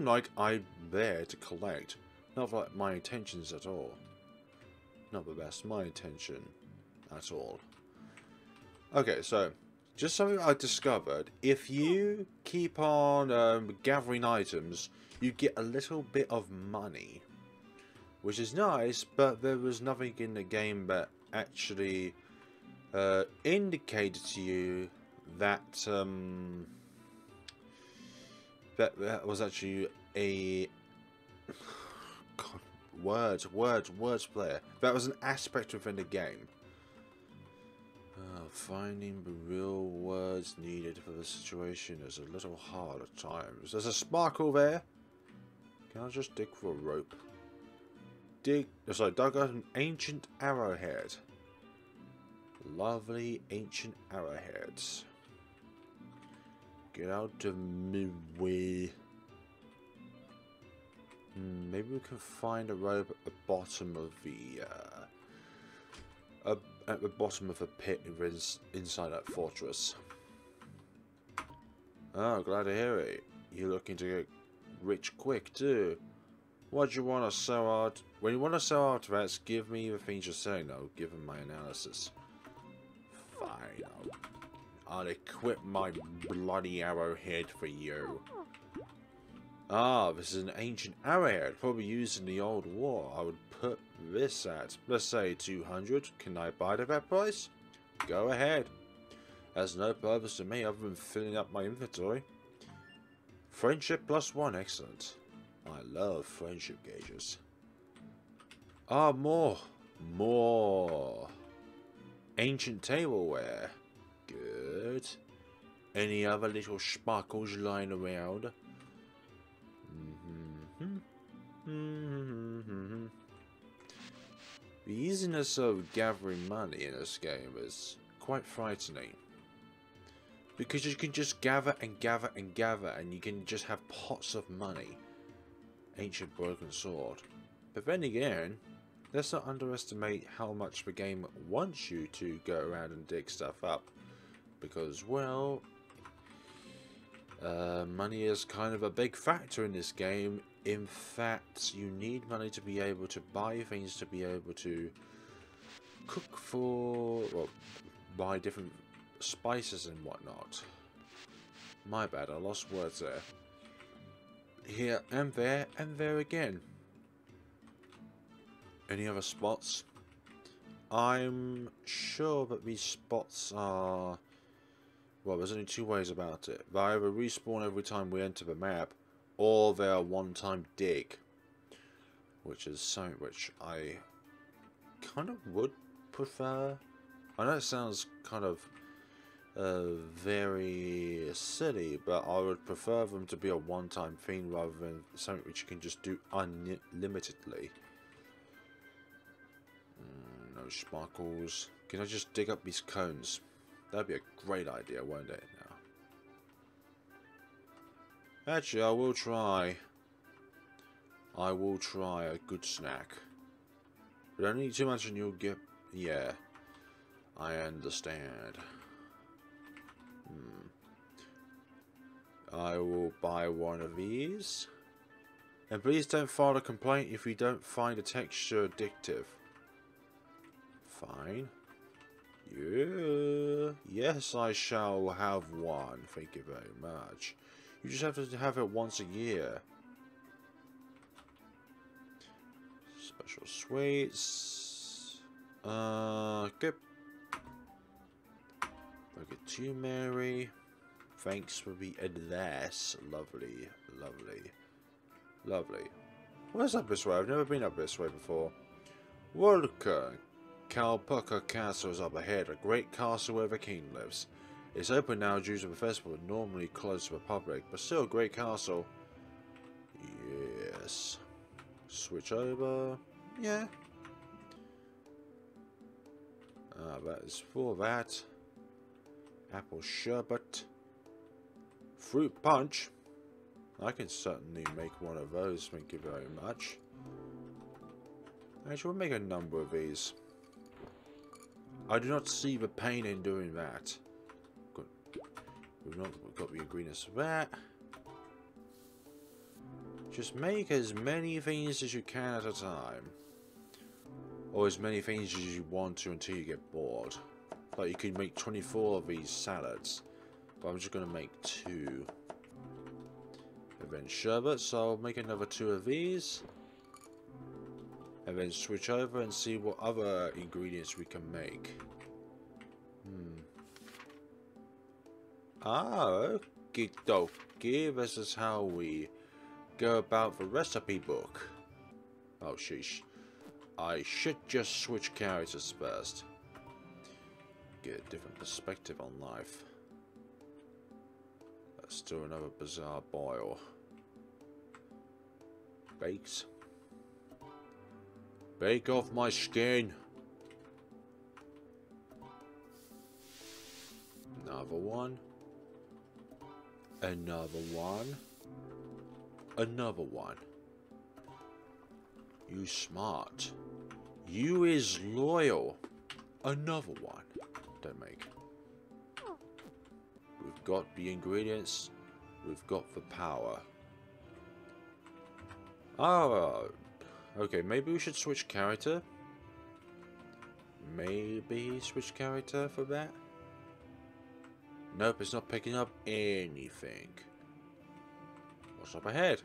like I'm there to collect. Not like my intentions at all. Not the best, my intention at all. Okay, so, just something I discovered. If you keep on gathering items, you get a little bit of money. Which is nice, but there was nothing in the game that actually indicated to you that that was actually a words player. That was an aspect within the game. Finding the real words needed for the situation is a little hard at times. There's a sparkle there. Can I just dig for a rope? Dug out an ancient arrowhead. Lovely ancient arrowheads. Get out of my way. Maybe we can find a rope at the bottom of the pit inside that fortress. Oh, glad to hear it. You're looking to get rich quick too. What do you want to sell out? When you want to sell artifacts, give me the things you're selling. I'll give them my analysis. Fine. I'll equip my bloody arrowhead for you. Ah, this is an ancient arrowhead, probably used in the old war. I would put this at, let's say, 200. Can I buy it at that price? Go ahead. Has no purpose to me other than filling up my inventory. Friendship +1, excellent. I love friendship gauges. Ah, more. More. Ancient tableware. Good. Any other little sparkles lying around? The easiness of gathering money in this game is quite frightening. Because you can just gather and gather and gather, and you can just have pots of money. Ancient broken sword. But then again, let's not underestimate how much the game wants you to go around and dig stuff up. Because, well, money is kind of a big factor in this game. In fact, you need money to be able to buy things, to be able to cook for, well, buy different spices and whatnot. My bad, I lost words there. Here and there again. Any other spots? I'm sure that these spots are... Well, there's only two ways about it. They either respawn every time we enter the map, or they're a one-time dig. Which is something which I kind of would prefer. I know it sounds kind of very silly, but I would prefer them to be a one-time thing rather than something which you can just do unlimitedly. No sparkles. Can I just dig up these cones? That'd be a great idea, won't it? Now, actually, I will try. I will try a good snack. But don't eat too much and you'll get... Yeah, I understand. I will buy one of these. And please don't file a complaint if you don't find a texture addictive. Fine. Yeah. Yes, I shall have one. Thank you very much. You just have to have it once a year. Special sweets. Good. Look at you, Mary. Thanks for the advice. Lovely, lovely, lovely. Where's up this way? I've never been up this way before. Welcome. Calpucca Castle is up ahead, a great castle where the king lives. It's open now due to the festival, normally closed to the public, but still a great castle. Yes. Switch over. Yeah. That is for that. Apple sherbet. Fruit punch. I can certainly make one of those, thank you very much. Actually, we'll make a number of these. I do not see the pain in doing that. Good. We've not got the ingredients for that. Just make as many things as you can at a time. Or as many things as you want to until you get bored. Like you could make 24 of these salads. But I'm just going to make 2. And then sherbet, so I'll make another 2 of these. And then switch over and see what other ingredients we can make. Okie dokie. This is how we go about the recipe book. Oh, sheesh. I should just switch characters first. Get a different perspective on life. Let's do another bizarre boil. Bakes. Bake off my skin. Another one. Another one. Another one. You smart. You is loyal. Another one. Don't make. We've got the ingredients. We've got the power. Oh, okay, maybe we should switch character. Maybe switch character for that. Nope, it's not picking up anything. What's up ahead?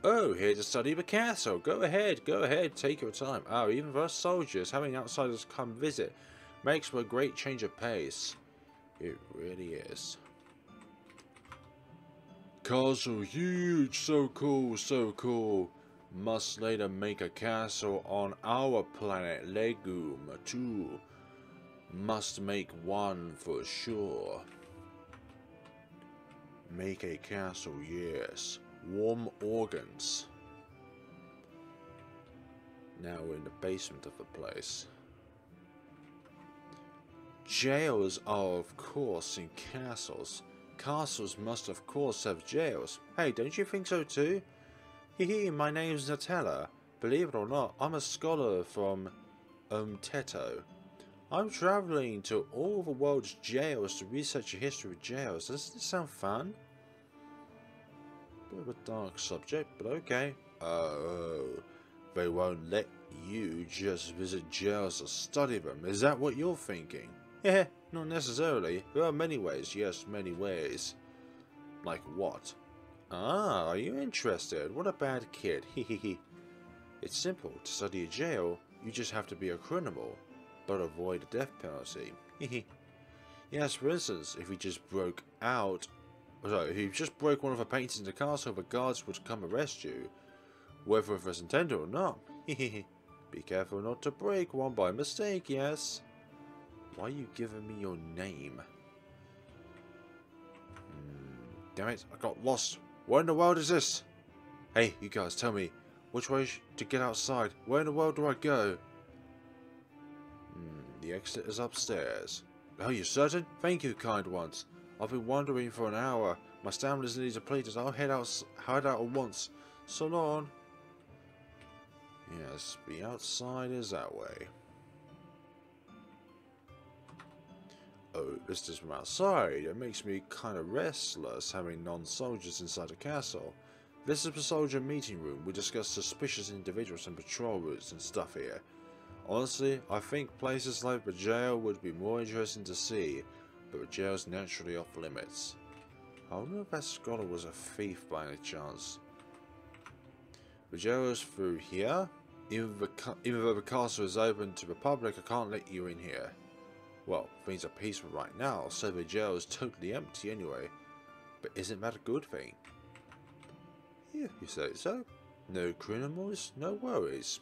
Oh, here to study the castle. Go ahead, take your time. Oh, even for us soldiers, having outsiders come visit makes for a great change of pace. It really is. Castle huge, so cool, so cool. Must later make a castle on our planet Legume too. Must make one for sure. Make a castle, yes. Warm organs. Now we're in the basement of the place. Jails are of course in castles. Castles must of course have jails. Hey, don't you think so too? Hehe, my name's Nutella. Believe it or not, I'm a scholar from Teto. I'm travelling to all the world's jails to research the history of jails. Doesn't this sound fun? Bit of a dark subject, but okay. Oh, they won't let you just visit jails to study them. Is that what you're thinking? Yeah, not necessarily. There are many ways, yes, many ways. Like what? Ah, are you interested? What a bad kid. Hehehe. It's simple. To study a jail, you just have to be a criminal, but avoid a death penalty. Hehe. Yes, for instance, if you just broke one of the paintings in the castle, the guards would come arrest you, whether it was intended or not. Hehehe. Be careful not to break one by mistake, yes? Why are you giving me your name? Damn it, I got lost. What in the world is this? Hey, you guys, tell me, which way to get outside? Where in the world do I go? The exit is upstairs. Oh, you certain? Thank you, kind ones. I've been wandering for an hour. My stamina's nearly depleted. I'll head out at once. So long. Yes, the outside is that way. Oh, this is from outside. It makes me kind of restless having non-soldiers inside a castle. This is the soldier meeting room. We discuss suspicious individuals and patrol routes and stuff here. Honestly, I think places like the jail would be more interesting to see, but the jail's naturally off limits. I wonder if that scholar was a thief by any chance. The jail is through here. Even though the castle is open to the public, I can't let you in here. Well, things are peaceful right now, so the jail is totally empty anyway. But isn't that a good thing? Yeah, you say so. No criminals, no worries.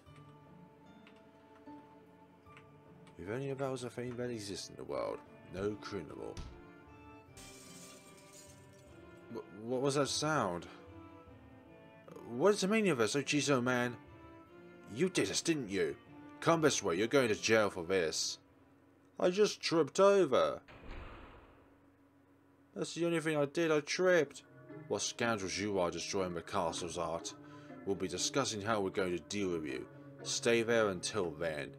If only that was a thing that exists in the world. No criminal. What was that sound? What is the meaning of this, oh jeez, oh man? You did this, didn't you? Come this way, you're going to jail for this. I just tripped over. That's the only thing I did, I tripped. What scoundrels you are destroying the castle's art. We'll be discussing how we're going to deal with you. Stay there until then.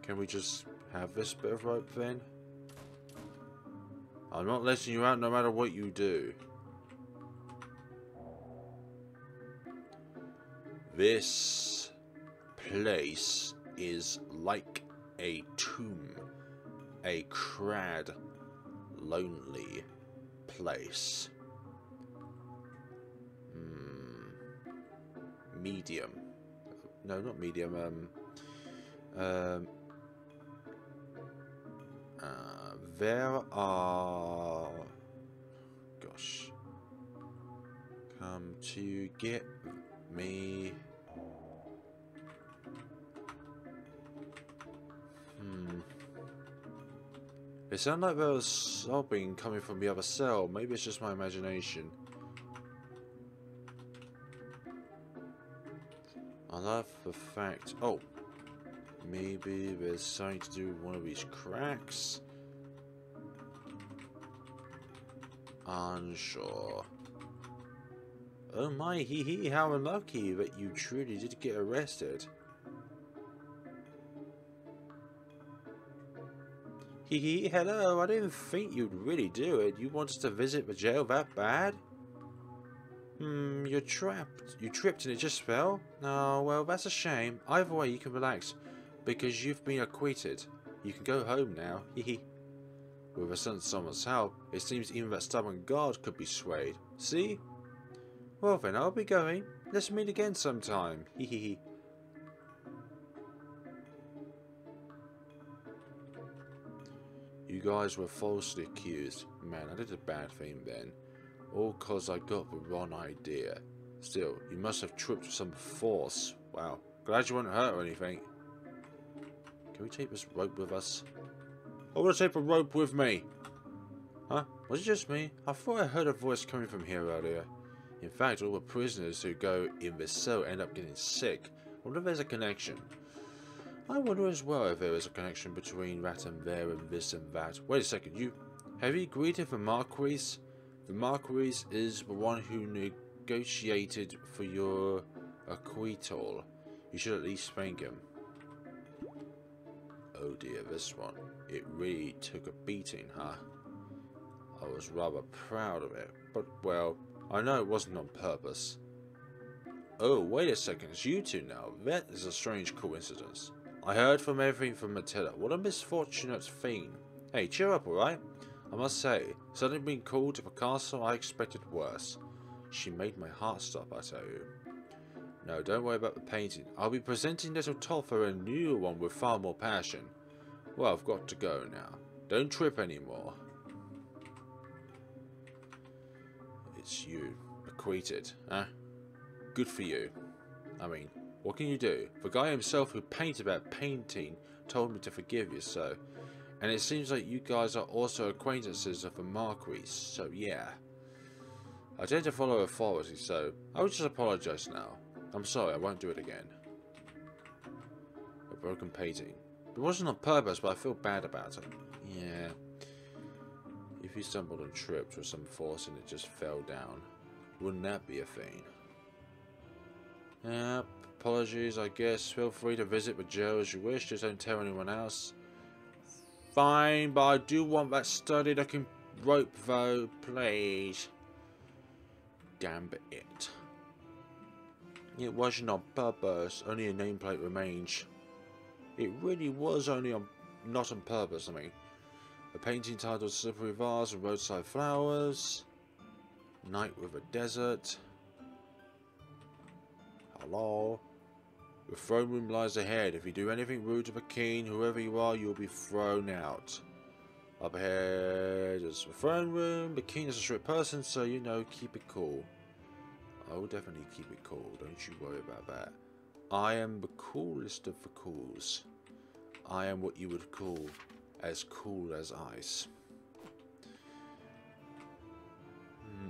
Can we just have this bit of rope then? I'm not letting you out no matter what you do. This place is like a tomb. A crad, lonely place. Medium. No, not medium. There are... Gosh. Come to get me. It sounded like there was sobbing coming from the other cell. Maybe it's just my imagination. I love the fact... Oh. Maybe there's something to do with one of these cracks. Unsure. Oh my, hee hee, how unlucky that you truly did get arrested. Hee hee, hello, I didn't think you'd really do it. You wanted to visit the jail that bad? You're trapped. You tripped and it just fell? Oh, well, that's a shame. Either way, you can relax, because you've been acquitted. You can go home now. Hehe. With someone's help, it seems even that stubborn guard could be swayed. See? Well then, I'll be going. Let's meet again sometime. Hehehe. You guys were falsely accused. Man, I did a bad thing then. All cause I got the wrong idea. Still, you must have tripped with some force. Wow. Glad you weren't hurt or anything. Can we take this rope with us? I want to take the rope with me. Huh? Was it just me? I thought I heard a voice coming from here earlier. In fact, all the prisoners who go in this cell end up getting sick. I wonder if there's a connection. I wonder as well if there is a connection between that and there and this and that. Wait a second, have you greeted the Marquis? The Marquis is the one who negotiated for your acquittal. You should at least thank him. Oh dear, this one. It really took a beating, huh? I was rather proud of it, but well, I know it wasn't on purpose. Oh, wait a second, it's you two now. That is a strange coincidence. I heard from everything from Matilda. What a misfortunate thing. Hey, cheer up, alright? I must say, suddenly being called to the castle, I expected worse. She made my heart stop, I tell you. No, don't worry about the painting. I'll be presenting little Topher a new one with far more passion. Well, I've got to go now. Don't trip anymore. It's you. Acquitted, huh? Good for you. I mean, what can you do? The guy himself who painted that painting told me to forgive you, so... And it seems like you guys are also acquaintances of the Marquis, so yeah. I tend to follow authority, so I will just apologize now. I'm sorry, I won't do it again. A broken painting. It wasn't on purpose, but I feel bad about it. Yeah. If you stumbled and tripped with some force and it just fell down, wouldn't that be a thing? Yeah, apologies, I guess. Feel free to visit with Joe as you wish, just don't tell anyone else. Fine, but I do want that sturdy looking rope though, please. Damn it. It wasn't on purpose, only a nameplate remains. It really was only not on purpose, I mean. A painting titled Slippery Vase and Roadside Flowers. Night with a Desert. Hello. The throne room lies ahead. If you do anything rude to the king, whoever you are, you'll be thrown out. Up ahead is the throne room. The king is a strict person, so you know, keep it cool. I will definitely keep it cool. Don't you worry about that. I am the coolest of the cools. I am what you would call as cool as ice.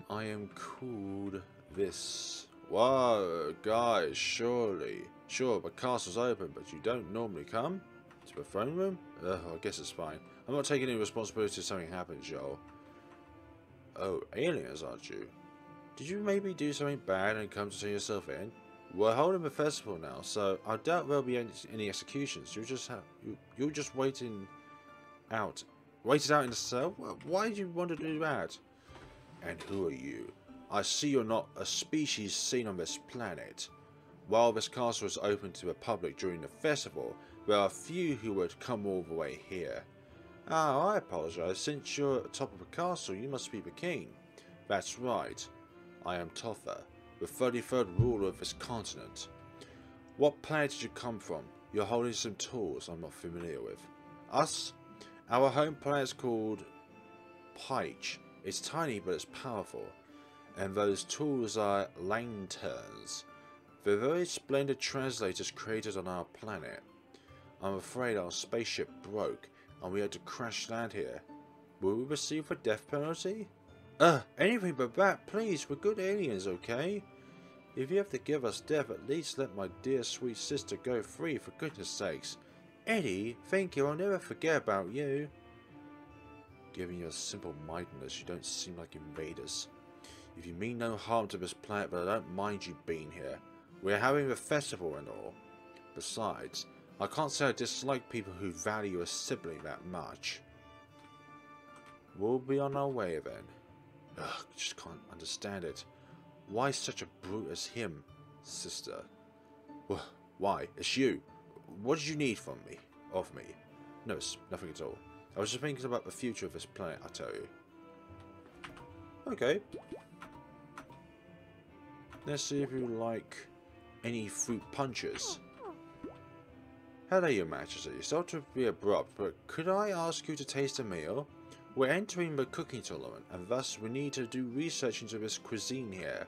I am cooled this. Whoa, guys, surely. Sure, the castle's open, but you don't normally come to the throne room? I guess it's fine. I'm not taking any responsibility if something happens, Joel. Oh, aliens, aren't you? Did you maybe do something bad and come to turn yourself in? We're holding a festival now, so I doubt there'll be any executions. You're just waiting out. Waited out in the cell? Why did you want to do that? And who are you? I see you're not a species seen on this planet. While this castle is open to the public during the festival, there are few who would come all the way here. Ah, I apologize. Since you're at the top of the castle, you must be the king. That's right. I am Topher, the 33rd ruler of this continent. What planet did you come from? You're holding some tools I'm not familiar with. Us? Our home planet is called Peich. It's tiny, but it's powerful. And those tools are lanterns. They're very splendid translators created on our planet. I'm afraid our spaceship broke, and we had to crash land here. Will we receive a death penalty? Anything but that, please. We're good aliens, okay? If you have to give us death, at least let my dear sweet sister go free, for goodness sakes. Eddie, thank you. I'll never forget about you. Given your simple-mindedness, you don't seem like invaders. If you mean no harm to this planet, but I don't mind you being here. We're having a festival and all. Besides, I can't say I dislike people who value a sibling that much. We'll be on our way then. Ugh, just can't understand it. Why such a brute as him, sister? Why? It's you. What did you need from me? Of me? No, it's nothing at all. I was just thinking about the future of this planet, I tell you. Okay. Let's see if you like any fruit punches. Hello, Your Majesty. Sorry to be abrupt, but could I ask you to taste a meal? We're entering the cooking tournament, and thus we need to do research into this cuisine here.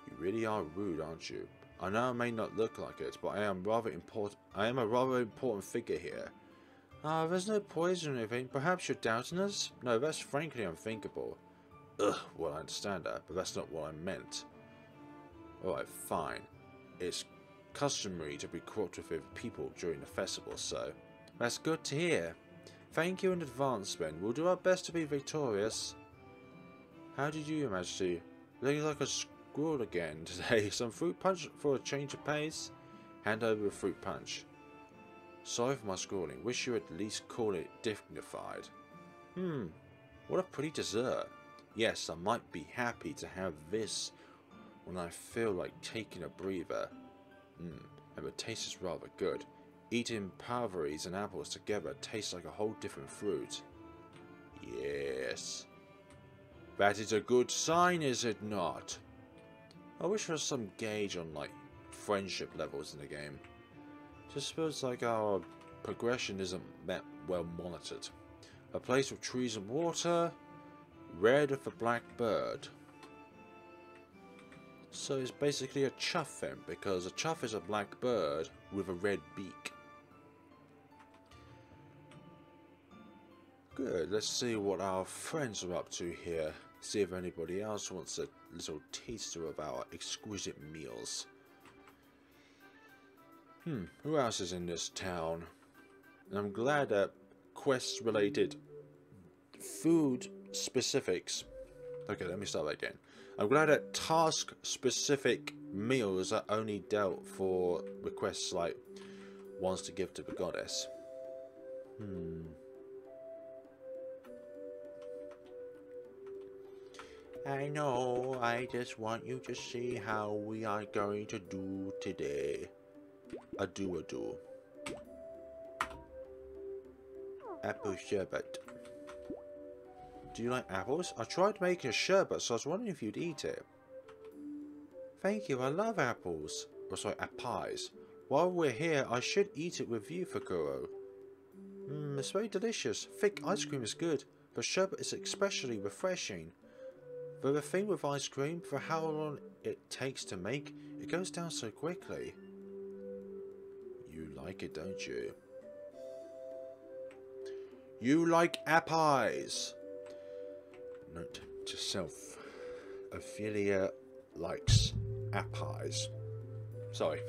You really are rude, aren't you? I know I may not look like it, but I am a rather important figure here. There's no poison or anything. Perhaps you're doubting us? No, that's frankly unthinkable. Ugh, well, I understand that, but that's not what I meant. Alright, fine. It's customary to be cooperative with people during the festival, so that's good to hear. Thank you in advance, then. We'll do our best to be victorious. How did you, Your Majesty? Looking like a squirrel again today. Some fruit punch for a change of pace? Hand over a fruit punch. Sorry for my scrawling. Wish you at least call it dignified. What a pretty dessert. Yes, I might be happy to have this when I feel like taking a breather. And the taste is rather good. Eating parveries and apples together tastes like a whole different fruit. Yes. That is a good sign, is it not? I wish there was some gauge on, like, friendship levels in the game. Just feels like our progression isn't well monitored. A place with trees and water. Red of the black bird. So it's basically a chuff then, because a chuff is a black bird with a red beak. Good, let's see what our friends are up to here. See if anybody else wants a little taster of our exquisite meals. Who else is in this town? And I'm glad that quest related food specifics. Okay, let me start that again. I'm glad that task specific meals are only dealt for requests like ones to give to the goddess. I know, I just want you to see how we are going to do today. Ado. Apple sherbet. Do you like apples? I tried making a sherbet, so I was wondering if you'd eat it. Thank you, I love apples. Oh, sorry, pies. While we're here, I should eat it with you, Fukuro. It's very delicious. Thick ice cream is good, but sherbet is especially refreshing. But the thing with ice cream, for how long it takes to make, it goes down so quickly. You like it, don't you? You like pies. Note to self. Ophelia likes pies. Sorry.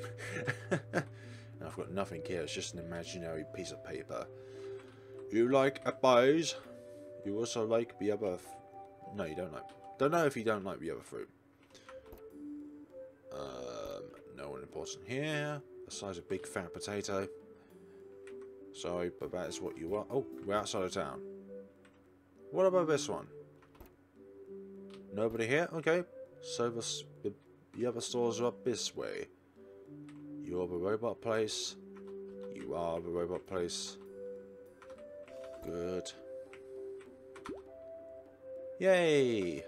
I've got nothing here, it's just an imaginary piece of paper. You like pies? You also like the other... No, you don't like... Don't know if you don't like the other fruit. No one important here. Besides a big fat potato. Sorry, but that is what you are. Oh, we're outside of town. What about this one? Nobody here? Okay. So the other stores are up this way. You're the robot place. You are the robot place. Good. Yay!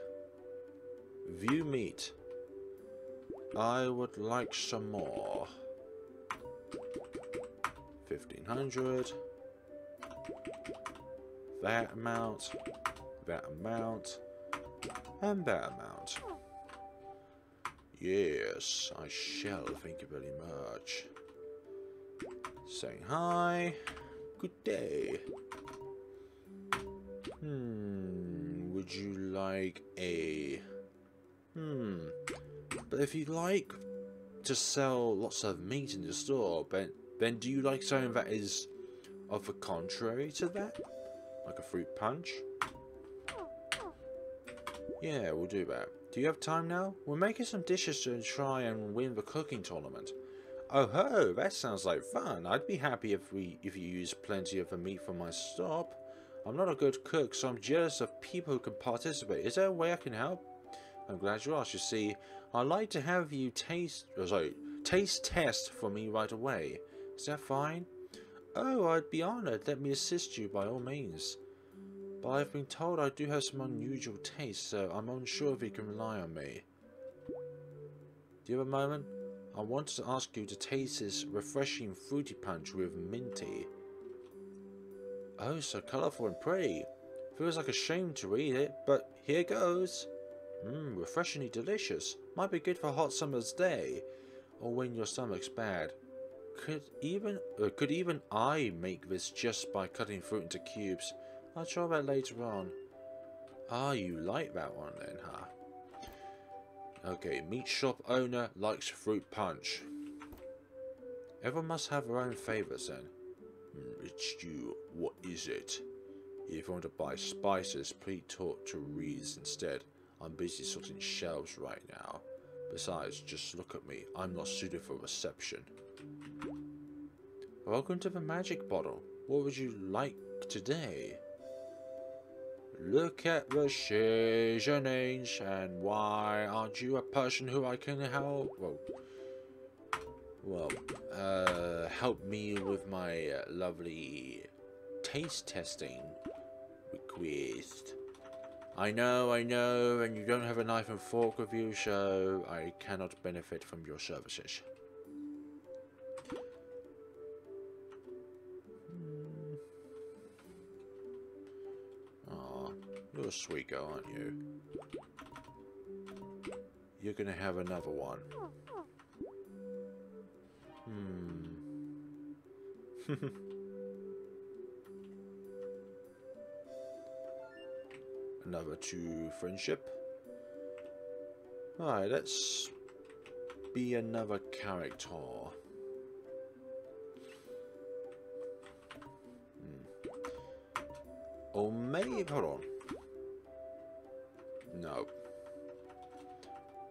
View meat. I would like some more. 1500. That amount. That amount. And that amount. Yes, I shall. Thank you very much. Saying hi. Good day. Would you like a... But if you'd like to sell lots of meat in the store, then do you like something that is of the contrary to that? Like a fruit punch? Yeah, we'll do that. Do you have time now? We're making some dishes to try and win the cooking tournament. Oh ho, that sounds like fun. I'd be happy if you use plenty of the meat from my stop. I'm not a good cook, so I'm jealous of people who can participate. Is there a way I can help? I'm glad you asked. You see, I'd like to have you taste test for me right away. Is that fine? Oh, I'd be honored. Let me assist you by all means. But I've been told I do have some unusual tastes, so I'm unsure if you can rely on me. Do you have a moment? I wanted to ask you to taste this refreshing fruity punch with minty. Oh, so colourful and pretty. Feels like a shame to eat it, but here goes. Refreshingly delicious. Might be good for a hot summer's day, or when your stomach's bad. Could even I make this just by cutting fruit into cubes? I'll try that later on. Ah, you like that one then, huh? Okay, meat shop owner likes fruit punch. Everyone must have their own favourites then. It's you. What is it? If you want to buy spices, please talk to Reese instead. I'm busy sorting shelves right now. Besides, just look at me. I'm not suited for reception. Welcome to the magic bottle. What would you like today? Look at the seasonings, and why aren't you a person who I can help? Help me with my lovely taste testing request. I know, and you don't have a knife and fork with you, so I cannot benefit from your services. Aw, you're a sweet girl, aren't you? You're gonna have another one. Another 2 friendship. Alright, let's be another character. Or maybe, hold on. No.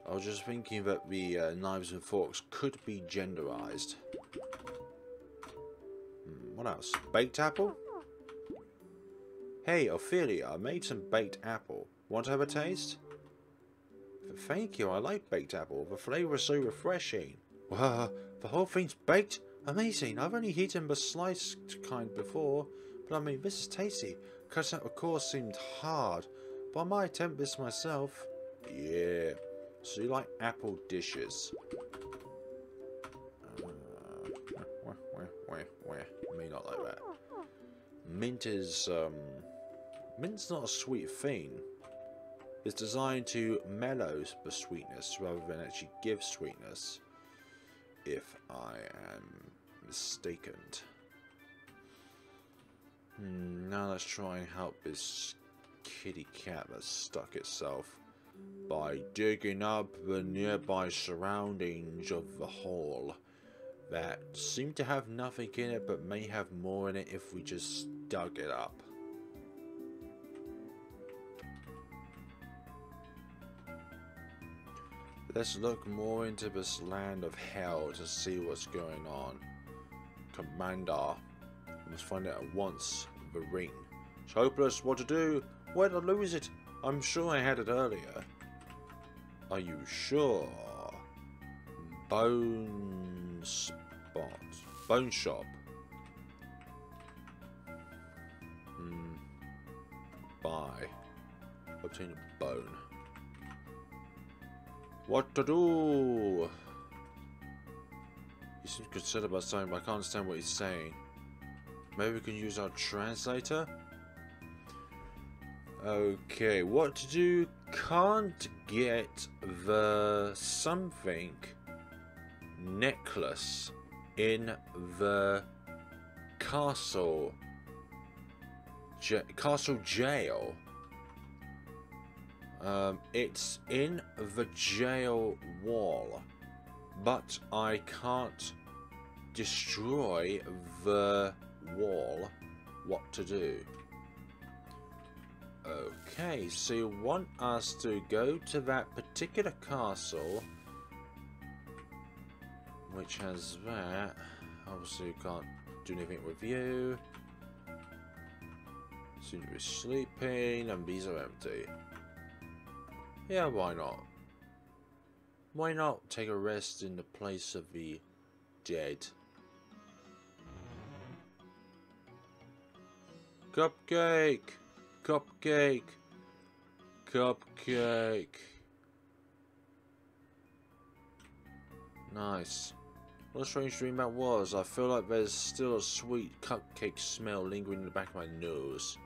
I was just thinking that the knives and forks could be genderized. What else? Baked apple? Hey, Ophelia, I made some baked apple. Want to have a taste? Thank you, I like baked apple. The flavour is so refreshing. Wow, the whole thing's baked? Amazing. I've only eaten the sliced kind before, but I mean, this is tasty. Cutting out the core seemed hard, but I might attempt this myself. Yeah. So you like apple dishes? May not like that. Mint is, mint's not a sweet thing. It's designed to mellow the sweetness rather than actually give sweetness, if I am mistaken. Now let's try and help this kitty cat that's stuck itself by digging up the nearby surroundings of the hole that seem to have nothing in it but may have more in it if we just dug it up. Let's look more into this land of hell to see what's going on. Commander, I must find out at once. The ring. It's hopeless. What to do? Where'd I lose it? I'm sure I had it earlier. Are you sure? Bone spot. Bone shop. Buy. Obtain a bone. What to do? He seems concerned about something, but I can't understand what he's saying. Maybe we can use our translator? Okay, what to do? Can't get the something necklace in the castle jail. It's in the jail wall, but I can't destroy the wall. What to do? Okay, so you want us to go to that particular castle, which has that. Obviously you can't do anything with you. Seem to be sleeping, and these are empty. Yeah, why not? Why not take a rest in the place of the dead? Cupcake! Cupcake! Cupcake! Nice. What a strange dream that was. I feel like there's still a sweet cupcake smell lingering in the back of my nose.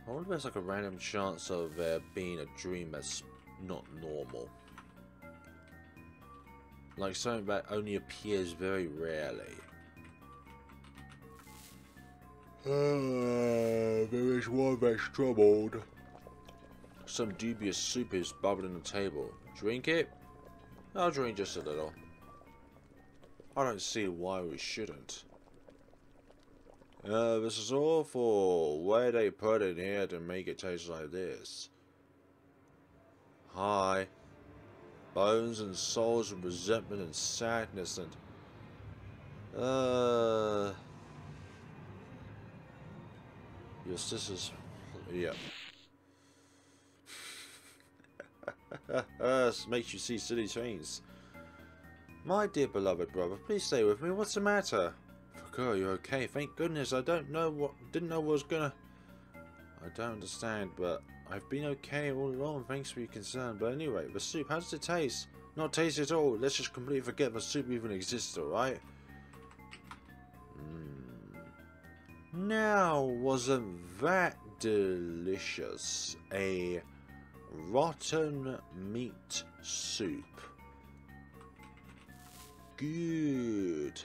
I wonder if there's like a random chance of there being a dream that's not normal. Like something that only appears very rarely. There is one that's troubled. Some dubious soup is bubbling on the table. Drink it? I'll drink just a little. I don't see why we shouldn't. This is awful. Why they put it here to make it taste like this? Hi. Bones and souls and resentment and sadness and... Your sister's... Yeah. This makes you see silly things. My dear beloved brother, please stay with me. What's the matter? Fukuro, you're okay. Thank goodness. Didn't know what was gonna... I don't understand, but I've been okay all along. Thanks for your concern. But anyway, the soup, how does it taste? Not taste at all. Let's just completely forget the soup even exists, alright? Now, wasn't that delicious? A rotten meat soup. Good.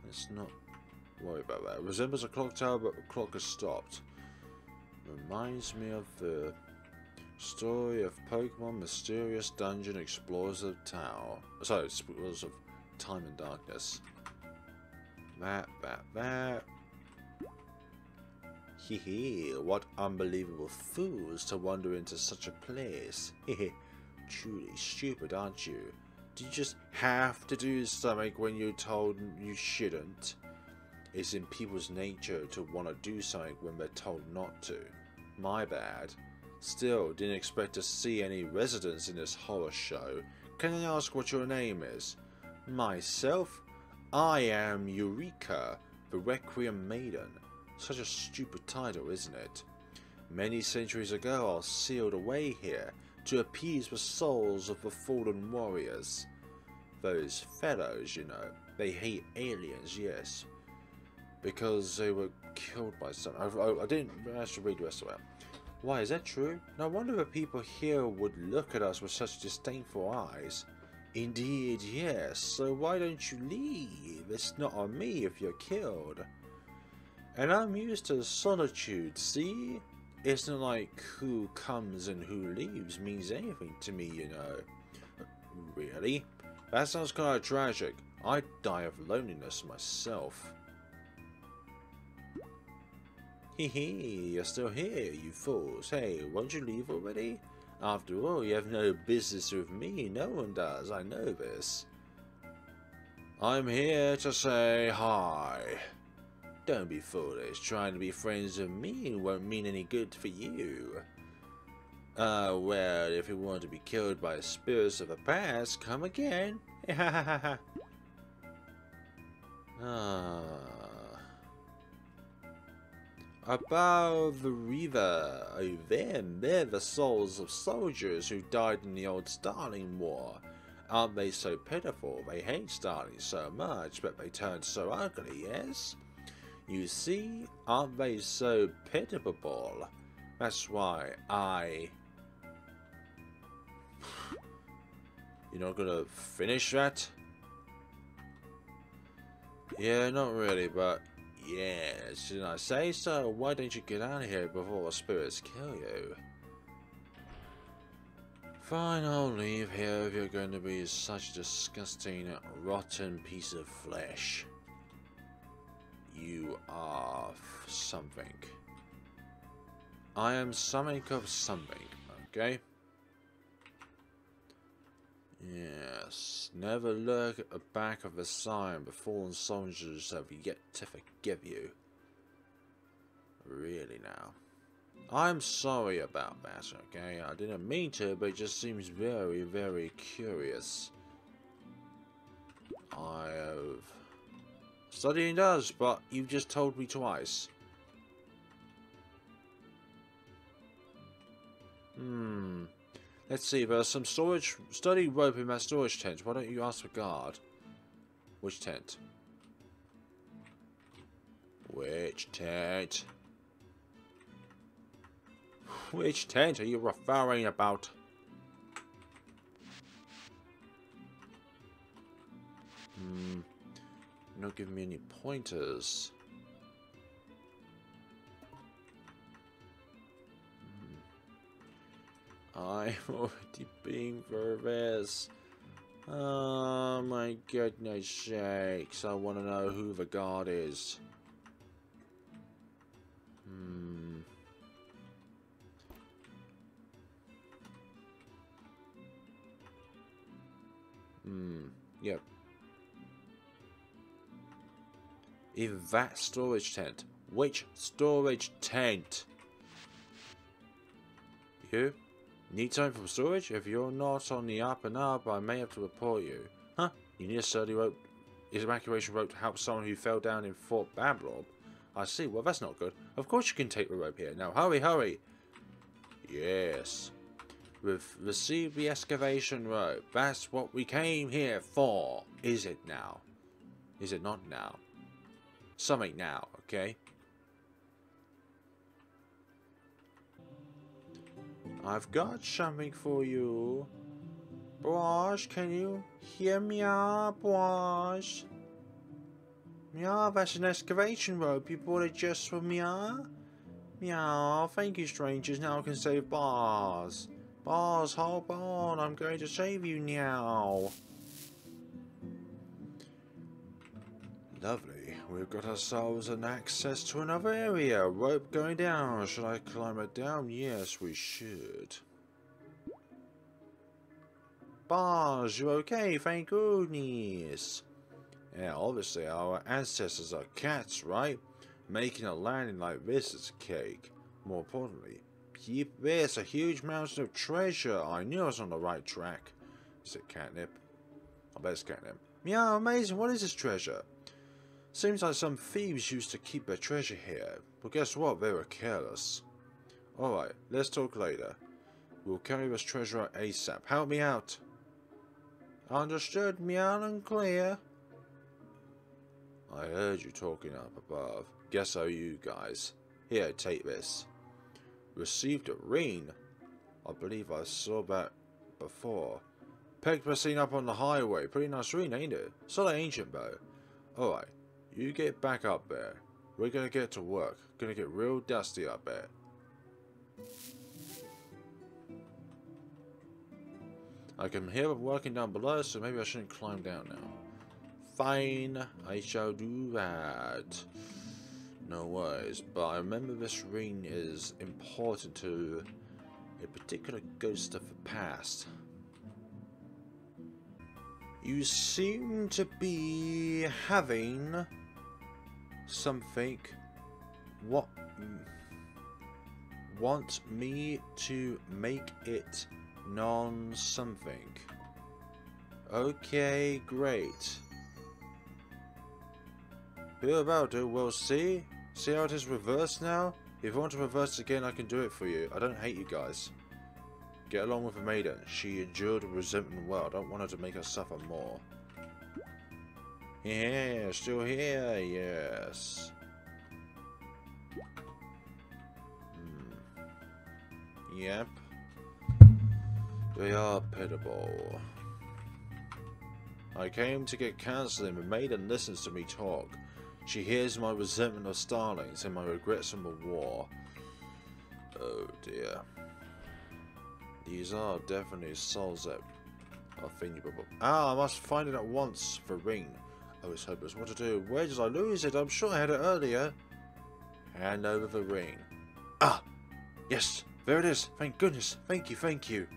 Let's not worry about that. It resembles a clock tower, but the clock has stopped. Reminds me of the story of Pokemon Mysterious Dungeon Explorers of Tower. Sorry, Explorers of Time and Darkness. That. Hehe, what unbelievable fools to wander into such a place. Hehe, truly stupid, aren't you? Do you just have to do something when you're told you shouldn't? It's in people's nature to want to do something when they're told not to. My bad. Still, didn't expect to see any residents in this horror show. Can I ask what your name is? Myself? I am Eureka, the Requiem Maiden. Such a stupid title, isn't it? Many centuries ago I was sealed away here to appease the souls of the fallen warriors. Those fellows, you know, they hate aliens, yes. Because they were killed by something. I didn't actually read the rest of it. Why, is that true? No wonder the people here would look at us with such disdainful eyes. Indeed, yes. So why don't you leave? It's not on me if you're killed. And I'm used to solitude, see? It's not like who comes and who leaves means anything to me, you know. Really? That sounds kind of tragic. I'd die of loneliness myself. Hehe, you're still here, you fools. Hey, won't you leave already? After all, you have no business with me. No one does, I know this. I'm here to say hi. Don't be foolish. Trying to be friends with me won't mean any good for you. Well, if you want to be killed by spirits of the past, come again. Above the river, over they're the souls of soldiers who died in the old Starling War. Aren't they so pitiful? They hate Starling so much, but they turned so ugly, yes? You see, aren't they so pitiable? That's why I... You're not gonna finish that? Yeah, not really, but... Yeah, shouldn't I say so? Why don't you get out of here before the spirits kill you? Fine, I'll leave here if you're going to be such a disgusting, rotten piece of flesh. You are something. I am something of something, okay? Yes, never look at the back of the sign. The fallen soldiers have yet to forgive you. Really now. I'm sorry about that, okay? I didn't mean to, but it just seems very, very curious. I have... Studying does, but you've just told me twice. Let's see, there's some study rope in that storage tent. Why don't you ask for guard? Which tent? Which tent? Which tent are you referring about? You're not giving me any pointers. I'm already being verbose. Oh my goodness sakes, I want to know who the guard is. Yep. In that storage tent. Which storage tent? You? Need time for storage? If you're not on the up and up, I may have to report you. Huh? You need a sturdy rope? Evacuation rope to help someone who fell down in Fort Bablob? I see. Well, that's not good. Of course you can take the rope here. Now, hurry, hurry! Yes. We've received the excavation rope. That's what we came here for. Is it now? Is it not now? Something now, okay? I've got something for you. Boss, can you hear me out, boss? Yeah, that's an excavation rope. You bought it just for me, huh? Meow, thank you, strangers. Now I can save Bars. Bars, hold on. I'm going to save you now. Lovely. We've got ourselves an access to another area. Rope going down. Should I climb it down? Yes, we should. Bars, you okay? Thank goodness. Yeah, obviously our ancestors are cats, right? Making a landing like this is cake. More importantly, keep this a huge mountain of treasure. I knew I was on the right track. Is it catnip? I bet it's catnip. Yeah, amazing. What is this treasure? Seems like some thieves used to keep their treasure here. But guess what? They were careless. Alright, let's talk later. We'll carry this treasure out ASAP. Help me out. Understood, meow and clear. I heard you talking up above. Guess how you guys. Here, take this. Received a ring. I believe I saw that before. Pegged the scene up on the highway. Pretty nice ring, ain't it? Sort of ancient though. Alright, you get back up there. We're gonna get to work. Gonna get real dusty up there. I can hear them working down below, so maybe I shouldn't climb down now. Fine, I shall do that. No worries, but I remember this ring is important to a particular ghost of the past. You seem to be having something. What? Want me to make it non-something? Okay, great. Who about it? We'll see. See how it is reversed now? If you want to reverse it again, I can do it for you. I don't hate you guys. Get along with the maiden. She endured resentment well. I don't want her to make her suffer more. Yeah, still here. Yes. Yep. They are pitiable. I came to get counseling. The maiden listens to me talk. She hears my resentment of Starlings and my regrets from the war. Oh dear. These are definitely souls that are thingible. Ah, I must find it at once. The ring. Oh, it's hopeless. What to do? Where did I lose it? I'm sure I had it earlier. Hand over the ring. Ah! Yes! There it is! Thank goodness! Thank you, thank you!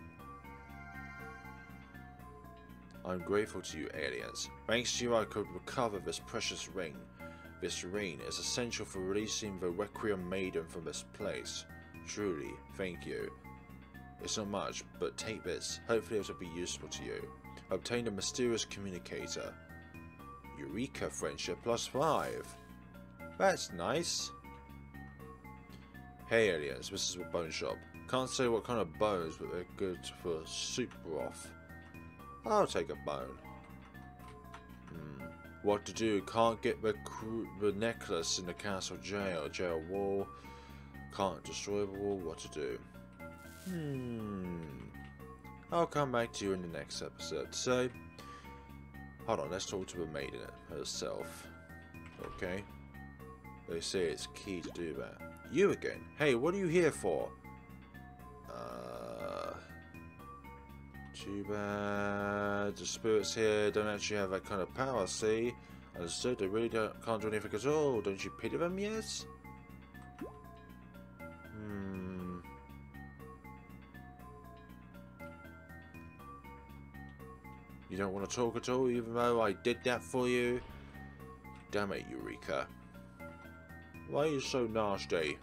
I'm grateful to you, aliens. Thanks to you, I could recover this precious ring. This ring is essential for releasing the Requiem Maiden from this place. Truly, thank you. It's not much, but take this. Hopefully it will be useful to you. Obtain a mysterious communicator. Eureka, friendship +5. That's nice. Hey aliens, this is a bone shop. Can't say what kind of bones, but they're good for soup broth. I'll take a bone. What to do? Can't get the necklace in the castle jail. Jail wall. Can't destroy the wall. What to do? I'll come back to you in the next episode. So, hold on, let's talk to the maiden herself. Okay. They say it's key to do that. You again? Hey, what are you here for? Too bad. The spirits here don't actually have that kind of power, see? Understood, they really can't do anything at all. Don't you pity them, yes? You don't want to talk at all, even though I did that for you? Damn it, Eureka. Why are you so nasty?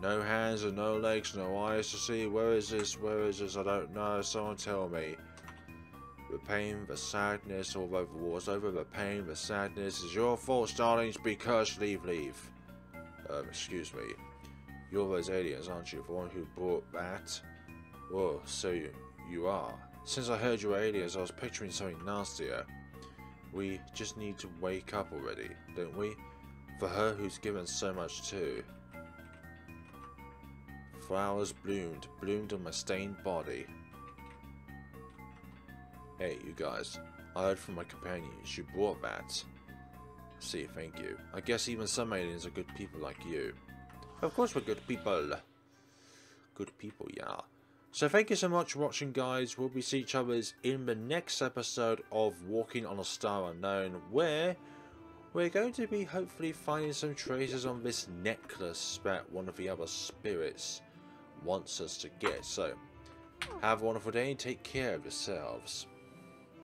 No hands and no legs, no eyes to see. Where is this? Where is this? I don't know. Someone tell me. The pain, the sadness, although the war's over, the pain, the sadness is your fault, Starlings. Be cursed. Leave. Excuse me. You're those aliens, aren't you? The one who brought that? Whoa, so you are. Since I heard you were aliens, I was picturing something nastier. We just need to wake up already, don't we? For her who's given so much too. Flowers bloomed on my stained body. Hey, you guys. I heard from my companions you brought that. See, thank you. I guess even some aliens are good people like you. Of course we're good people. Good people, yeah. So thank you so much for watching, guys. We'll be seeing each other in the next episode of Walking on a Star Unknown, where we're going to be hopefully finding some traces on this necklace that one of the other spirits wants us to get. So, have a wonderful day and take care of yourselves.